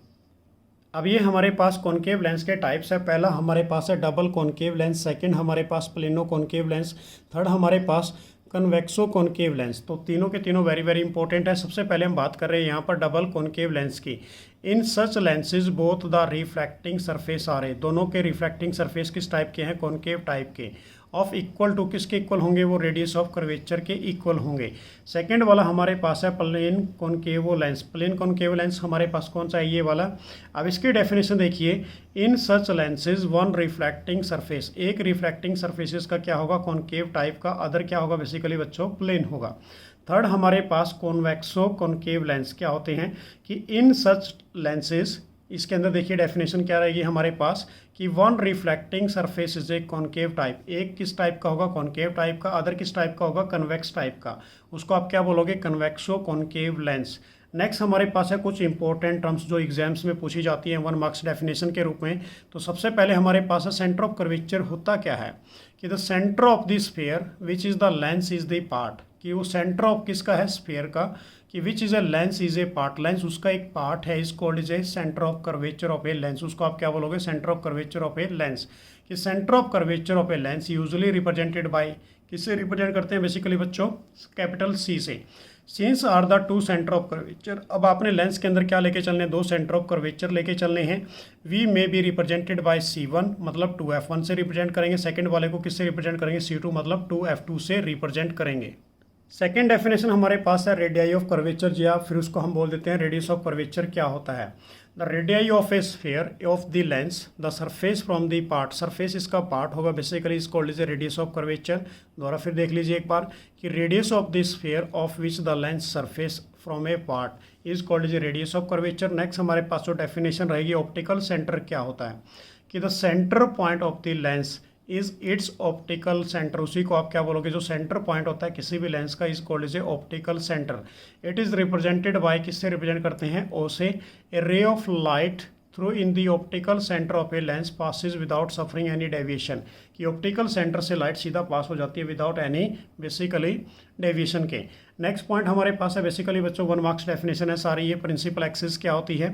अब ये हमारे पास कॉनकेव लेंस के टाइप्स है। पहला हमारे पास है डबल कॉनकेव लेंस, सेकंड हमारे पास प्लेनो कॉनकेव लेंस, थर्ड हमारे पास कन्वेक्सो कॉनकेव लेंस। तो तीनों के तीनों वेरी वेरी इंपॉर्टेंट है। सबसे पहले हम बात कर रहे हैं यहाँ पर डबल कॉनकेव लेंस की। In such lenses both the reflecting surface आ रहे, दोनों के रिफ्लेक्टिंग सरफेस किस टाइप के हैं, कॉनकेव टाइप के, ऑफ इक्वल टू किसके इक्वल होंगे, वो रेडियस ऑफ कर्वेचर के इक्वल होंगे। सेकंड वाला हमारे पास है plane concavo lens. Plane concavo lens हमारे पास कौन सा है, ये वाला। अब इसकी डेफिनेशन देखिए, इन such lenses one reflecting surface, एक रिफ्लेक्टिंग सरफेसेस का क्या होगा कॉनकेव टाइप का, अदर क्या होगा बेसिकली बच्चों प्लेन होगा। थर्ड हमारे पास कॉन्वेक्सो कॉनकेव लेंस क्या होते हैं कि इन सच लेंसेज, इसके अंदर देखिए डेफिनेशन क्या रहेगी हमारे पास कि one reflecting surface is a concave type, एक किस टाइप का होगा कॉनकेव टाइप का, अदर किस टाइप का होगा कन्वेक्स टाइप का, उसको आप क्या बोलोगे कन्वेक्सो कॉनकेव लेंस। नेक्स्ट हमारे पास है कुछ इंपॉर्टेंट टर्म्स जो एग्जाम्स में पूछी जाती हैं 1 मार्क्स डेफिनेशन के रूप में। तो सबसे पहले हमारे पास है सेंटर ऑफ कर्वेचर होता क्या है कि the centre of the sphere which is the lens is the part, कि वो सेंटर ऑफ किसका है स्फीयर का, कि which is a lens is a part, lens उसका एक पार्ट है, is called is a centre of curvature of a lens, उसको आप क्या बोलोगे centre of curvature of a lens. कि centre of curvature of a lens usually represented by, किससे represent करते हैं बेसिकली बच्चों, कैपिटल सी से। Since are the two centre of curvature, अब आपने लेंस के अंदर क्या लेके चलने, दो सेंटर ऑफ कर्वेचर लेके चलने हैं। We may be represented by C1 मतलब 2f1 से रिप्रेजेंट करेंगे, सेकंड वाले को किससे रिप्रेजेंट करेंगे, C2 मतलब 2f2 से रिप्रेजेंट करेंगे। सेकेंड डेफिनेशन हमारे पास है रेडियाई ऑफ कर्वेचर, या फिर उसको हम बोल देते हैं रेडियस ऑफ कर्वेचर क्या होता है। The radii of A sphere of the lens the surface from the part, surface इसका पार्ट होगा बेसिकली इस called is A radius of curvature. दोबारा फिर देख लीजिए एक बार कि radius of the sphere of which the lens surface from A part is called is A radius of curvature. Next हमारे पास जो डेफिनेशन रहेगी ऑप्टिकल सेंटर क्या होता है कि the centre point of the lens is it's optical centre, उसी को आप क्या बोलोगे जो सेंटर पॉइंट होता है किसी भी लेंस का is called is a optical centre. It is represented by, किससे रिप्रेजेंट करते हैं, ओ से, a ray of light through in the optical centre of a lens passes without suffering any deviation, कि ऑप्टिकल सेंटर से light सीधा pass हो जाती है विदाउट एनी बेसिकली डेविएशन के। नेक्स्ट पॉइंट हमारे पास है बेसिकली बच्चों 1 मार्क्स डेफिनेशन है सारी। ये प्रिंसिपल एक्सिस क्या होती है,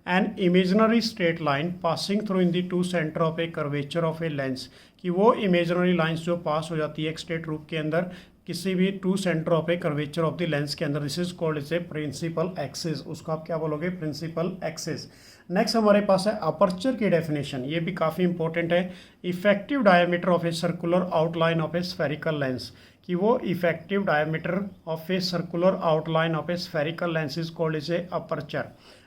an imaginary straight line passing through in the two centre of a curvature of a lens, कि वो इमेजिनरी लाइंस जो पास हो जाती है एक स्ट्रेट रूप के अंदर किसी भी two centre of a curvature of the lens के अंदर, this is called is a principal axis, उसको आप क्या बोलोगे प्रिंसिपल एक्सिस। नेक्स्ट हमारे पास है अपर्चर की डेफिनेशन, ये भी काफ़ी इंपॉर्टेंट है। Effective diameter of a circular outline of a spherical lens, कि वो effective diameter of a circular outline of a spherical lens is called is A aperture.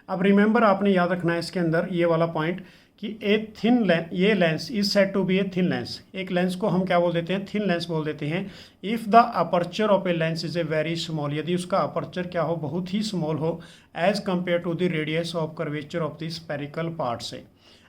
अब रिमेंबर आपने याद रखना है इसके अंदर ये वाला पॉइंट कि ए थिन लेंस, ये lens is said to be a thin lens, एक लेंस को हम क्या बोल देते हैं थिन लेंस बोल देते हैं। If the aperture of a lens is a very small, यदि उसका अपर्चर क्या हो बहुत ही स्मॉल हो as compare to the radius of curvature of the spherical part से,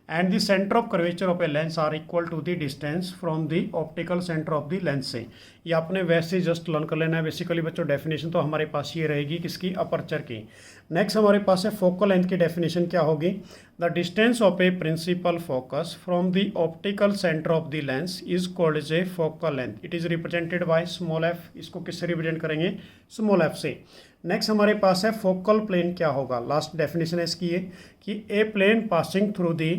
and the centre of curvature of a lens are equal to the distance from the optical centre of the lens से। ये आपने वैसे just learn कर लेना है basically बच्चों। Definition तो हमारे पास ये रहेगी किसकी, अपर्चर की। नेक्स्ट हमारे पास है फोकल लेंथ की डेफिनेशन क्या होगी, the distance of a principal focus from the optical centre of the lens is called is a focal length. It is represented by small f, इसको किससे रिप्रेजेंट करेंगे स्मॉल एफ से। Next हमारे पास है फोकल प्लेन क्या होगा, last definition है इसकी ये कि a plane passing through the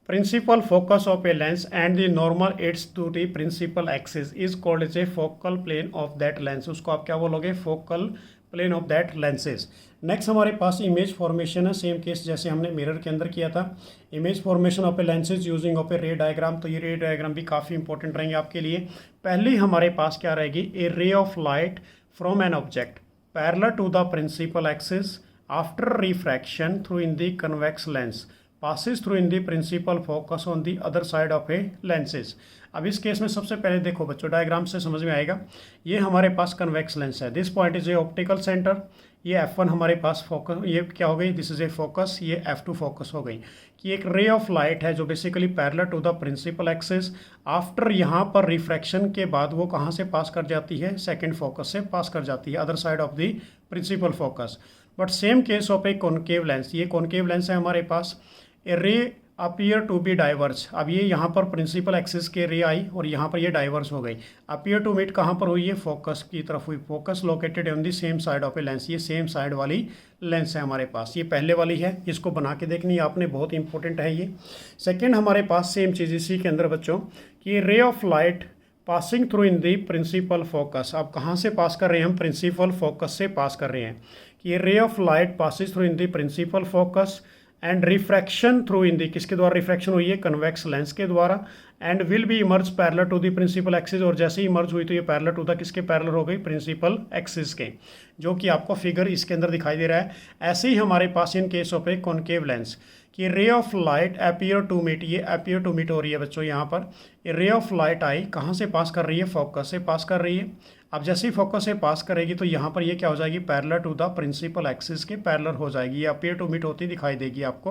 principal focus of a lens and the normal aids to the principal axis is called as a focal plane of that lens, उसको आप क्या बोलोगे focal plane of that lenses। Next हमारे पास image formation है, same case जैसे हमने mirror के अंदर किया था। Image formation of a lenses using of ए रे डायग्राम, तो ये रे डायग्राम भी काफ़ी इंपॉर्टेंट रहेंगे आपके लिए। पहली हमारे पास क्या रहेगी, a ray of light from an object parallel to the principal axis after refraction through in the convex lens passes through in the principal focus on the other side of a lenses। अब इस case में सबसे पहले देखो बच्चों, diagram से समझ में आएगा। ये हमारे पास कन्वेक्स लेंस है, this point is a optical centre, ये F1 हमारे पास फोकस, ये क्या हो गई, दिस इज ए फोकस, ये F2 फोकस हो गई। कि एक रे ऑफ लाइट है जो basically parallel to the principal axis, after यहाँ पर रिफ्रैक्शन के बाद वो कहाँ से पास कर जाती है, सेकेंड फोकस से पास कर जाती है, other side of the principal focus. But same case of a concave lens, ये कॉनकेव लेंस है हमारे पास, ए रे अपीयर टू बी डाइवर्स। अब ये यहाँ पर प्रिंसिपल एक्सिस के रे आई और यहाँ पर ये डाइवर्स हो गई। अपीयर टू मीट कहाँ पर हुई है, फोकस की तरफ हुई, focus located on the same side of a lens, ये सेम साइड वाली लेंस है हमारे पास, ये पहले वाली है, इसको बना के देखनी है आपने, बहुत इंपॉर्टेंट है ये। सेकेंड हमारे पास सेम चीज़ इसी के अंदर बच्चों कि ray of light passing through in the principal focus. अब कहाँ से पास कर रहे हैं हम, प्रिंसिपल फोकस से पास कर रहे हैं। कि ये ray of light passes through in the principal focus and refraction through in the, किसके द्वारा रिफ्रैक्शन हुई है, कन्वेक्स लेंस के द्वारा, and will be emerge parallel to the principal axis, और जैसे ही इमर्ज हुई तो ये पैरेलल टू द किसके पैरेलल हो गई, प्रिंसिपल एक्सिस के, जो कि आपको फिगर इसके अंदर दिखाई दे रहा है। ऐसे ही हमारे पास in case of a concave lens कि ray of light appear to meet, ये अपीयर टू मीट हो रही है बच्चों यहाँ पर, ये रे ऑफ लाइट आई कहाँ से पास कर रही है, फोकस से पास कर रही है। अब जैसे ही फोकस से पास करेगी तो यहाँ पर ये क्या हो जाएगी, parallel to the principal axis के पैरेलल हो जाएगी, ये अपीयर टू मीट होती दिखाई देगी आपको।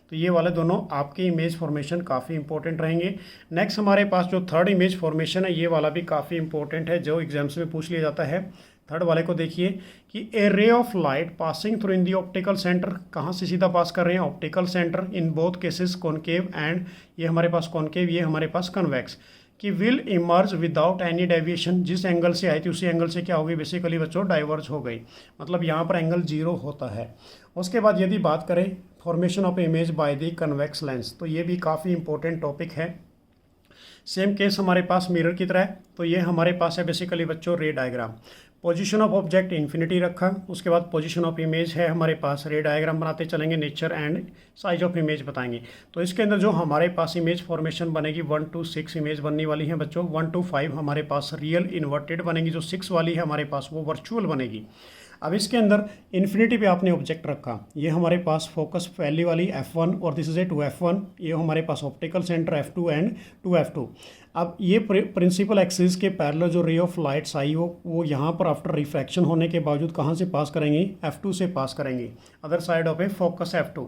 तो ये वाले दोनों आपके इमेज फॉर्मेशन काफ़ी इंपॉर्टेंट रहेंगे। नेक्स्ट हमारे पास जो थर्ड इमेज फॉर्मेशन है, ये वाला भी काफ़ी इंपॉर्टेंट है, जो एग्जाम्स में पूछ लिया जाता है। थर्ड वाले को देखिए कि a ray of light passing through in the optical centre, कहाँ से सीधा पास कर रहे हैं, optical centre, in both cases concave and, ये हमारे पास कॉनकेव, ये हमारे पास कन्वेक्स, कि will emerge without any deviation, जिस एंगल से आई थी उसी एंगल से क्या हो गई, बेसिकली बच्चों डाइवर्ज हो गई, मतलब यहाँ पर एंगल 0 होता है। उसके बाद यदि बात करें formation of image by the convex lens, तो ये भी काफ़ी इंपॉर्टेंट टॉपिक है। सेम केस हमारे पास मिरर की तरह है, तो ये हमारे पास है बेसिकली बच्चों रे diagram. Position of object infinity रखा, उसके बाद पोजीशन ऑफ इमेज है हमारे पास, रे डायग्राम बनाते चलेंगे, nature and size of image बताएंगे। तो इसके अंदर जो हमारे पास इमेज फॉर्मेशन बनेगी 1 to 6 इमेज बनने वाली है बच्चों। 1 to 5 हमारे पास रियल इन्वर्टेड बनेगी, जो 6 वाली है हमारे पास वो वर्चुअल बनेगी। अब इसके अंदर इन्फिनिटी पे आपने ऑब्जेक्ट रखा, ये हमारे पास फोकस पहली वाली F1 और दिस इज ए 2F1, ये हमारे पास optical centre F2 and 2F2। अब ये प्रिंसिपल एक्सिस के पैरेलल जो रे ऑफ लाइट्स आई वो यहाँ पर आफ्टर रिफ्रैक्शन होने के बावजूद कहाँ से पास करेंगी, F2 से पास करेंगी, other side of A focus F2।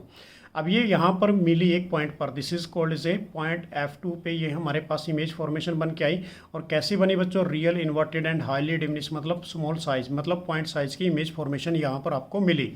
अब ये यहाँ पर मिली एक पॉइंट पर, this is called is a point F2 पे, ये हमारे पास इमेज फॉर्मेशन बन के आई। और कैसी बनी बच्चों, real inverted and highly diminish, मतलब स्मॉल साइज, मतलब पॉइंट साइज की इमेज फॉर्मेशन यहाँ पर आपको मिली।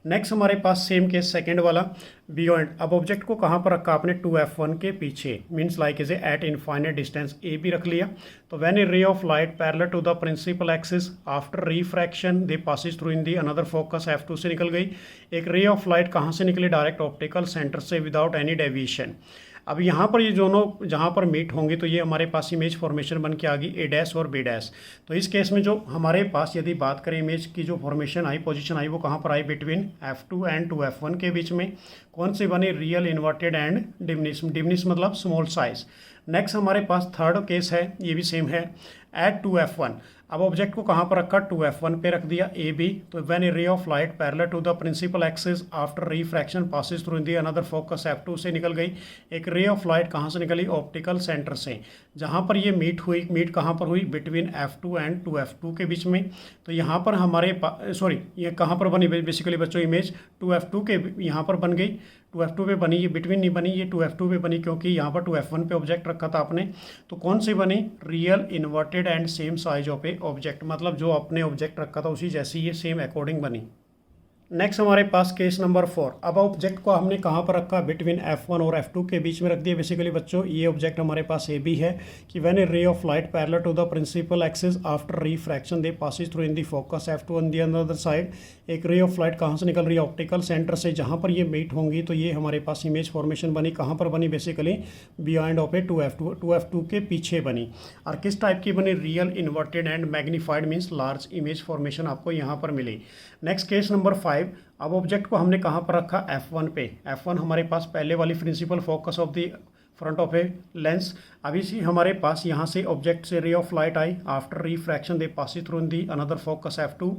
नेक्स्ट हमारे पास सेम केस सेकेंड वाला बियॉन्ड। अब ऑब्जेक्ट को कहाँ पर रखा आपने, 2F1 के पीछे, means like is at infinite distance, ए भी रख लिया। तो when a ray of light parallel to the principal axis after refraction they passes through in the another focus, F2 से निकल गई। एक रे ऑफ लाइट कहाँ से निकली, डायरेक्ट ऑप्टिकल सेंटर से विदाउट एनी डेविएशन। अब यहाँ पर ये दोनों जहाँ पर मीट होंगी तो ये हमारे पास इमेज फॉर्मेशन बन के आ गई A' और B'। तो इस केस में जो हमारे पास यदि बात करें इमेज की जो फॉर्मेशन आई, पोजीशन आई, वो कहाँ पर आई, बिटवीन F2 एंड 2F1 के बीच में। कौन सी बनी, real inverted and diminish, diminish मतलब स्मॉल साइज। नेक्स्ट हमारे पास थर्ड केस है, ये भी सेम है, एट 2F1। अब ऑब्जेक्ट को कहाँ पर रखा, 2F1 पे रख दिया, ए बी। तो when a ray of light parallel to the principal axis after refraction passes through the another focus, F2 से निकल गई। एक रे ऑफ लाइट कहाँ से निकली, ऑप्टिकल सेंटर से, जहाँ पर ये मीट हुई, मीट कहाँ पर हुई, बिटवीन F2 एंड 2F2 के बीच में। तो यहाँ पर हमारे सॉरी ये कहाँ पर बनी बेसिकली बच्चों, इमेज 2F2 के यहाँ पर बन गई, 2F2 पे बनी, ये बिटवीन नहीं बनी, ये 2F2 पे बनी, क्योंकि यहाँ पर 2F1 पे ऑब्जेक्ट रखा था आपने। तो कौन सी बनी, real inverted and same size of a object, मतलब जो आपने ऑब्जेक्ट रखा था उसी जैसी ये सेम अकॉर्डिंग बनी। नेक्स्ट हमारे पास केस नंबर 4। अब ऑब्जेक्ट को हमने कहाँ पर रखा, बिटवीन F1 और F2 के बीच में रख दिया बेसिकली बच्चों। ये ऑब्जेक्ट हमारे पास ए बी है कि when a ray of light parallel to the principal axis after refraction they passes through in the focus F2 on the another side. एक रे ऑफ लाइट कहाँ से निकल रही है, ऑप्टिकल सेंटर से, जहाँ पर ये मीट होंगी तो ये हमारे पास इमेज फॉर्मेशन बनी, कहाँ पर बनी, basically beyond of A 2F2 के पीछे बनी। और किस टाइप की बनी, real inverted and magnified, means large image formation आपको यहाँ पर मिली। Next case number 5। अब ऑब्जेक्ट को हमने कहाँ पर रखा, F1 पे। F1 हमारे पास पहले वाली principal focus of the front of a lens. अभी सी हमारे पास यहाँ से ऑब्जेक्ट से रे ऑफ लाइट आई, after refraction they pass through in the another focus F2।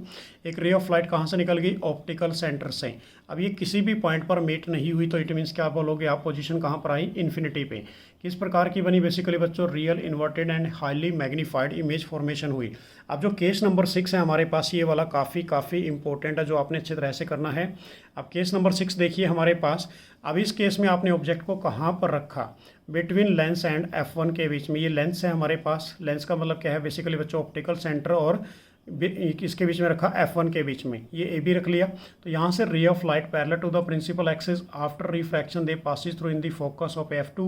एक रे ऑफ लाइट कहाँ से निकल गई, ऑप्टिकल सेंटर से। अब ये किसी भी पॉइंट पर मीट नहीं हुई तो इट मीन्स क्या बोलोगे आप, पोजीशन कहाँ पर आई, इन्फिनिटी पे। किस प्रकार की बनी बेसिकली बच्चों, real inverted and highly magnified image formation हुई। अब जो केस नंबर 6 है हमारे पास, ये वाला काफ़ी इंपॉर्टेंट है, जो आपने अच्छे तरह से करना है। अब केस नंबर 6 देखिए हमारे पास। अब इस केस में आपने ऑब्जेक्ट को कहाँ पर रखा, बिटवीन लेंस एंड F1 के बीच में। ये लेंस है हमारे पास, लेंस का मतलब क्या है बेसिकली बच्चों, ऑप्टिकल सेंटर, और इसके बीच में रखा F1 के बीच में, ये ए बी रख लिया। तो यहाँ से ray of light parallel to the principal axis after refraction they passes through in the focus of F2।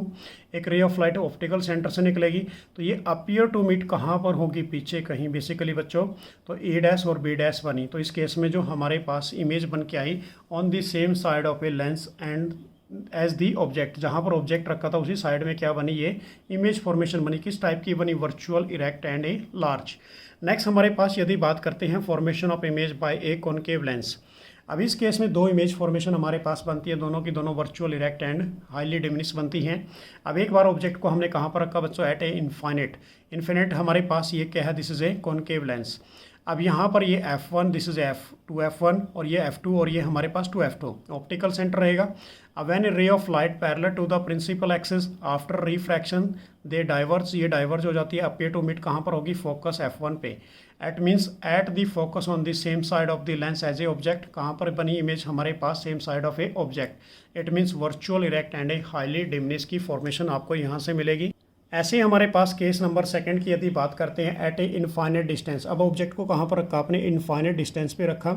एक ray of light optical centre से निकलेगी, तो ये अपीयर टू मीट कहाँ पर होगी, पीछे कहीं बेसिकली बच्चों। तो ए डैश और बी डैश बनी। तो इस केस में जो हमारे पास इमेज बन के आई, on the same side of a lens and as the object, जहाँ पर ऑब्जेक्ट रखा था उसी साइड में क्या बनी, ये इमेज फॉर्मेशन बनी। किस टाइप की बनी, virtual, erect and a large. Next हमारे पास यदि बात करते हैं formation of image by A concave lens. अब इस केस में दो इमेज फॉर्मेशन हमारे पास बनती है, दोनों की दोनों virtual, erect and highly diminish बनती हैं। अब एक बार ऑब्जेक्ट को हमने कहाँ पर रखा बच्चों, एट ए इन्फिनिट हमारे पास ये क्या है, this is a concave lens. अब यहाँ पर ये F1, this is F2 F1, और ये F2, और ये हमारे पास 2 F2 ऑप्टिकल सेंटर रहेगा। अब when a ray of light parallel to the principal axis after refraction they diverge, ये डाइवर्ज हो जाती है, अपीयर टू मीट कहाँ पर होगी, फोकस F1 पे। At means at the focus on the same side of the lens as a object. कहाँ पर बनी इमेज हमारे पास, same side of a object. It means virtual, erect and a highly diminish की formation आपको यहाँ से मिलेगी। ऐसे ही हमारे पास केस नंबर 2 की यदि बात करते हैं, एट ए इनफाइनाइट डिस्टेंस। अब ऑब्जेक्ट को कहाँ पर रखा आपने, इनफाइनाइट डिस्टेंस पे रखा।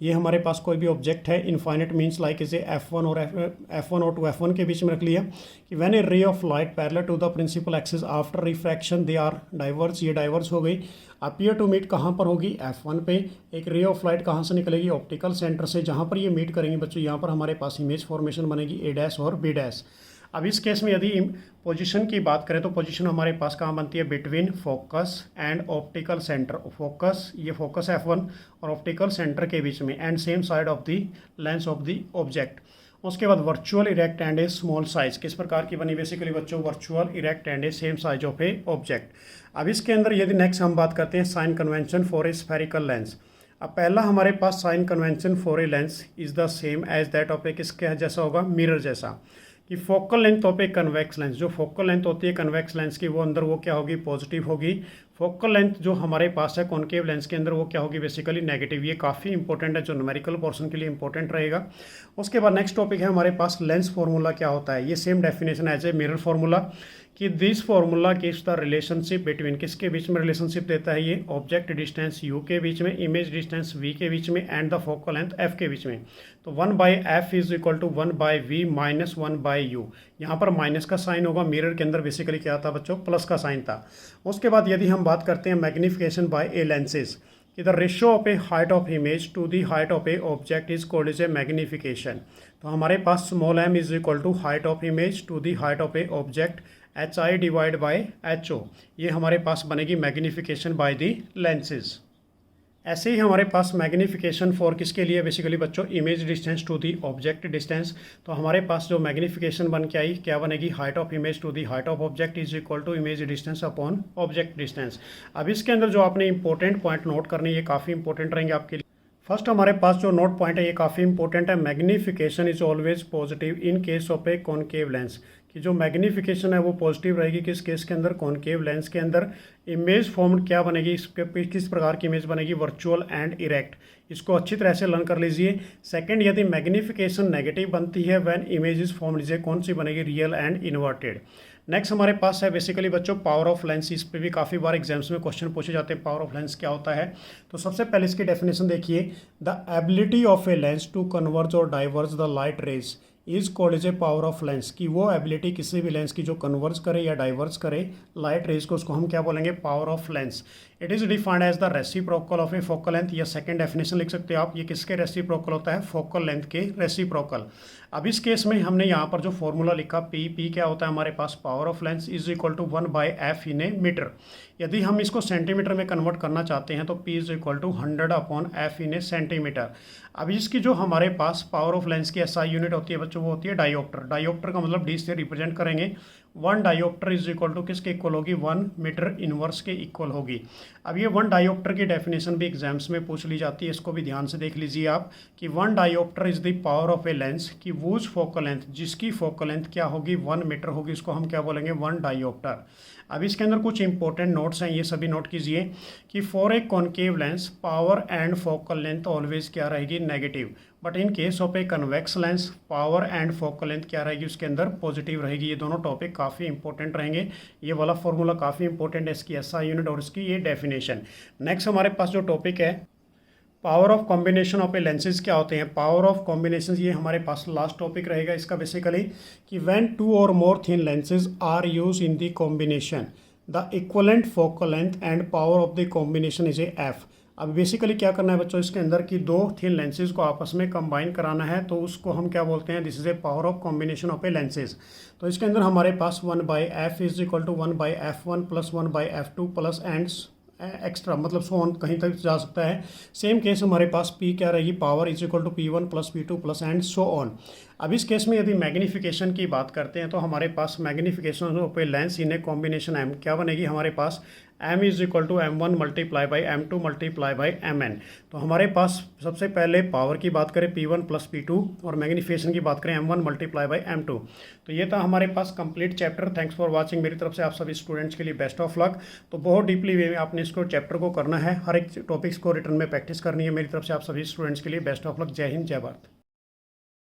ये हमारे पास कोई भी ऑब्जेक्ट है, इनफाइनाइट मींस लाइक इसे F1 और 2 F1 के बीच में रख लिया कि when a ray of light parallel to the principal axis after refraction they are diverge, ये डाइवर्ज हो गई। अपीयर टू मीट कहाँ पर होगी, F1 पे। एक रे ऑफ लाइट कहाँ से निकलेगी, ऑप्टिकल सेंटर से, जहाँ पर ये मीट करेंगे बच्चों, यहाँ पर हमारे पास इमेज फॉर्मेशन बनेगी, ए डैश और बी डैश। अब इस केस में यदि पोजीशन की बात करें तो पोजीशन हमारे पास कहाँ बनती है, between focus and optical centre. Focus, ये फोकस F1 और ऑप्टिकल सेंटर के बीच में, and same side of the lens of the object. उसके बाद virtual, erect and a small size. किस प्रकार की बनी बेसिकली बच्चों, virtual, erect and a same size of a object. अब इसके अंदर यदि नेक्स्ट हम बात करते हैं sign convention for a spherical lens. अब पहला हमारे पास sign convention for a lens is the same as that of a, किसके जैसा होगा, मिरर जैसा। कि focal length of a convex lens, जो फोकल लेंथ होती है कन्वेक्स लेंस की, वो अंदर वो क्या होगी, पॉजिटिव होगी। फोकल लेंथ जो हमारे पास है कॉनकेव लेंस के अंदर, वो क्या होगी बेसिकली नेगेटिव। ये काफ़ी इंपॉर्टेंट है, जो न्यूमेरिकल पोर्शन के लिए इंपॉर्टेंट रहेगा। उसके बाद नेक्स्ट टॉपिक है हमारे पास लेंस फार्मूला क्या होता है। ये same definition as a mirror formula, कि this formula gives the relationship between, किसके बीच में रिलेशनशिप देता है ये, ऑब्जेक्ट डिस्टेंस u के बीच में, इमेज डिस्टेंस v के बीच में, and the focal length f के बीच में। तो 1/f is equal to 1/v minus 1/u। यहाँ पर माइनस का साइन होगा, मिरर के अंदर बेसिकली क्या था बच्चों, प्लस का साइन था। उसके बाद यदि हम बात करते हैं मैग्निफिकेशन बाय ए लेंसेज, कि the ratio of a height of image to the height of a object is called is a magnification. तो हमारे पास small m is equal to height of image to the height of a object, HI divide by HO। ये हमारे पास बनेगी magnification by the lenses. ऐसे ही हमारे पास magnification for किसके लिए बेसिकली बच्चों, image distance to the object distance. तो हमारे पास जो मैग्निफिकेशन बन के आई क्या बनेगी, height of image to the height of object is equal to image distance upon object distance. अब इसके अंदर जो आपने इंपॉर्टेंट पॉइंट नोट करने, ये काफ़ी इंपॉर्टेंट रहेंगे आपके लिए। फर्स्ट हमारे पास जो नोट पॉइंट है ये काफ़ी इंपॉर्टेंट है, magnification is always positive in case of a concave lens. कि जो मैग्निफिकेशन है वो पॉजिटिव रहेगी किस केस के अंदर, कॉनकेव लेंस के अंदर। इमेज फॉर्म क्या बनेगी, इसके किस प्रकार की इमेज बनेगी, वर्चुअल एंड इरेक्ट। इसको अच्छी तरह से लर्न कर लीजिए। सेकंड, यदि मैग्निफिकेशन नेगेटिव बनती है व्हेन इमेज इज फॉर्म, लीजिए कौन सी बनेगी, रियल एंड इन्वर्टेड। नेक्स्ट हमारे पास है बेसिकली बच्चों पावर ऑफ लेंस। इस पे भी काफ़ी बार एग्जाम्स में क्वेश्चन पूछे जाते हैं, पावर ऑफ लेंस क्या होता है। तो सबसे पहले इसकी डेफिनेशन देखिए, the ability of a lens to converge और diverge the light rays is called as a power of lens. की वो एबिलिटी किसी भी लेंस की जो कन्वर्ज करे या डाइवर्स करे लाइट रेज को, उसको हम क्या बोलेंगे, power of lens. It is defined as the reciprocal of a focal length, या सेकंड डेफिनेशन लिख सकते हो आप, ये किसके रेसिप्रोकल होता है, फोकल लेंथ के रेसिप्रोकल। अब इस केस में हमने यहाँ पर जो फॉर्मूला लिखा पी क्या होता है हमारे पास, power of lens is equal to 1/f in a metre. यदि हम इसको सेंटीमीटर में कन्वर्ट करना चाहते हैं तो P is equal to 100/f in a centimetre. अब इसकी जो हमारे पास पावर ऑफ लेंस की SI यूनिट होती है बच्चों, वो होती है डायोप्टर। डायोप्टर का मतलब D से रिप्रेजेंट करेंगे 1 डायोप्टर इज इक्वल टू किसके इक्वल होगी, 1 मीटर इनवर्स के इक्वल होगी। अब ये 1 डायोप्टर की डेफिनेशन भी एग्जाम्स में पूछ ली जाती है, इसको भी ध्यान से देख लीजिए आप कि 1 dioptre is the power of a lens की वूज फोकल लेंथ, जिसकी फोकल लेंथ क्या होगी, 1 मीटर होगी, इसको हम क्या बोलेंगे, 1 डायोप्टर। अब इसके अंदर कुछ इंपॉर्टेंट नोट्स हैं, ये सभी नोट कीजिए कि for a concave lens power and focal length always क्या रहेगी, negative, but in case of a convex lens power and focal length क्या रहेगी, उसके अंदर पॉजिटिव रहेगी। ये दोनों टॉपिक काफ़ी इंपॉर्टेंट रहेंगे, ये वाला फॉर्मूला काफ़ी इंपॉर्टेंट है, इसकी एसआई यूनिट और इसकी ये डेफिनेशन। नेक्स्ट हमारे पास जो टॉपिक है power of combination of a lenses क्या होते हैं, पावर ऑफ कॉम्बिनेशन, ये हमारे पास लास्ट टॉपिक रहेगा इसका बेसिकली कि व्हेन 2 और more thin lenses are use in the combination the equivalent focal length and power of the combination is a F. अब बेसिकली क्या करना है बच्चों, इसके अंदर की 2 थिन लेंसेज को आपस में कंबाइन कराना है, तो उसको हम क्या बोलते हैं, this is a power of combination of a lenses. तो इसके अंदर हमारे पास 1/f is equal to 1/f1 plus 1/f2 plus and extra, मतलब सो ऑन कहीं तक जा सकता है। सेम केस हमारे पास P क्या रहेगी, power is equal to P1 plus P2 plus and so on. अब इस केस में यदि मैग्नीफिकेशन की बात करते हैं तो हमारे पास magnification of a lens in a combination M क्या बनेगी हमारे पास, M is equal to M1 multiply by M2 multiply by Mn। तो हमारे पास सबसे पहले पावर की बात करें P1 प्लस P2 और मैग्नीफिकेशन की बात करें M1 मल्टीप्लाई बाई M2। तो ये था हमारे पास complete chapter. Thanks for watching. मेरी तरफ से आप सभी स्टूडेंट्स के लिए बेस्ट ऑफ लक। तो बहुत डीपली वे में आपने इसको चैप्टर को करना है, हर एक टॉपिक्स को रिटर्न में प्रैक्टिस करनी है। मेरी तरफ से आप सभी स्टूडेंट्स के लिए बेस्ट ऑफ लक। जय हिंद, जय भारत।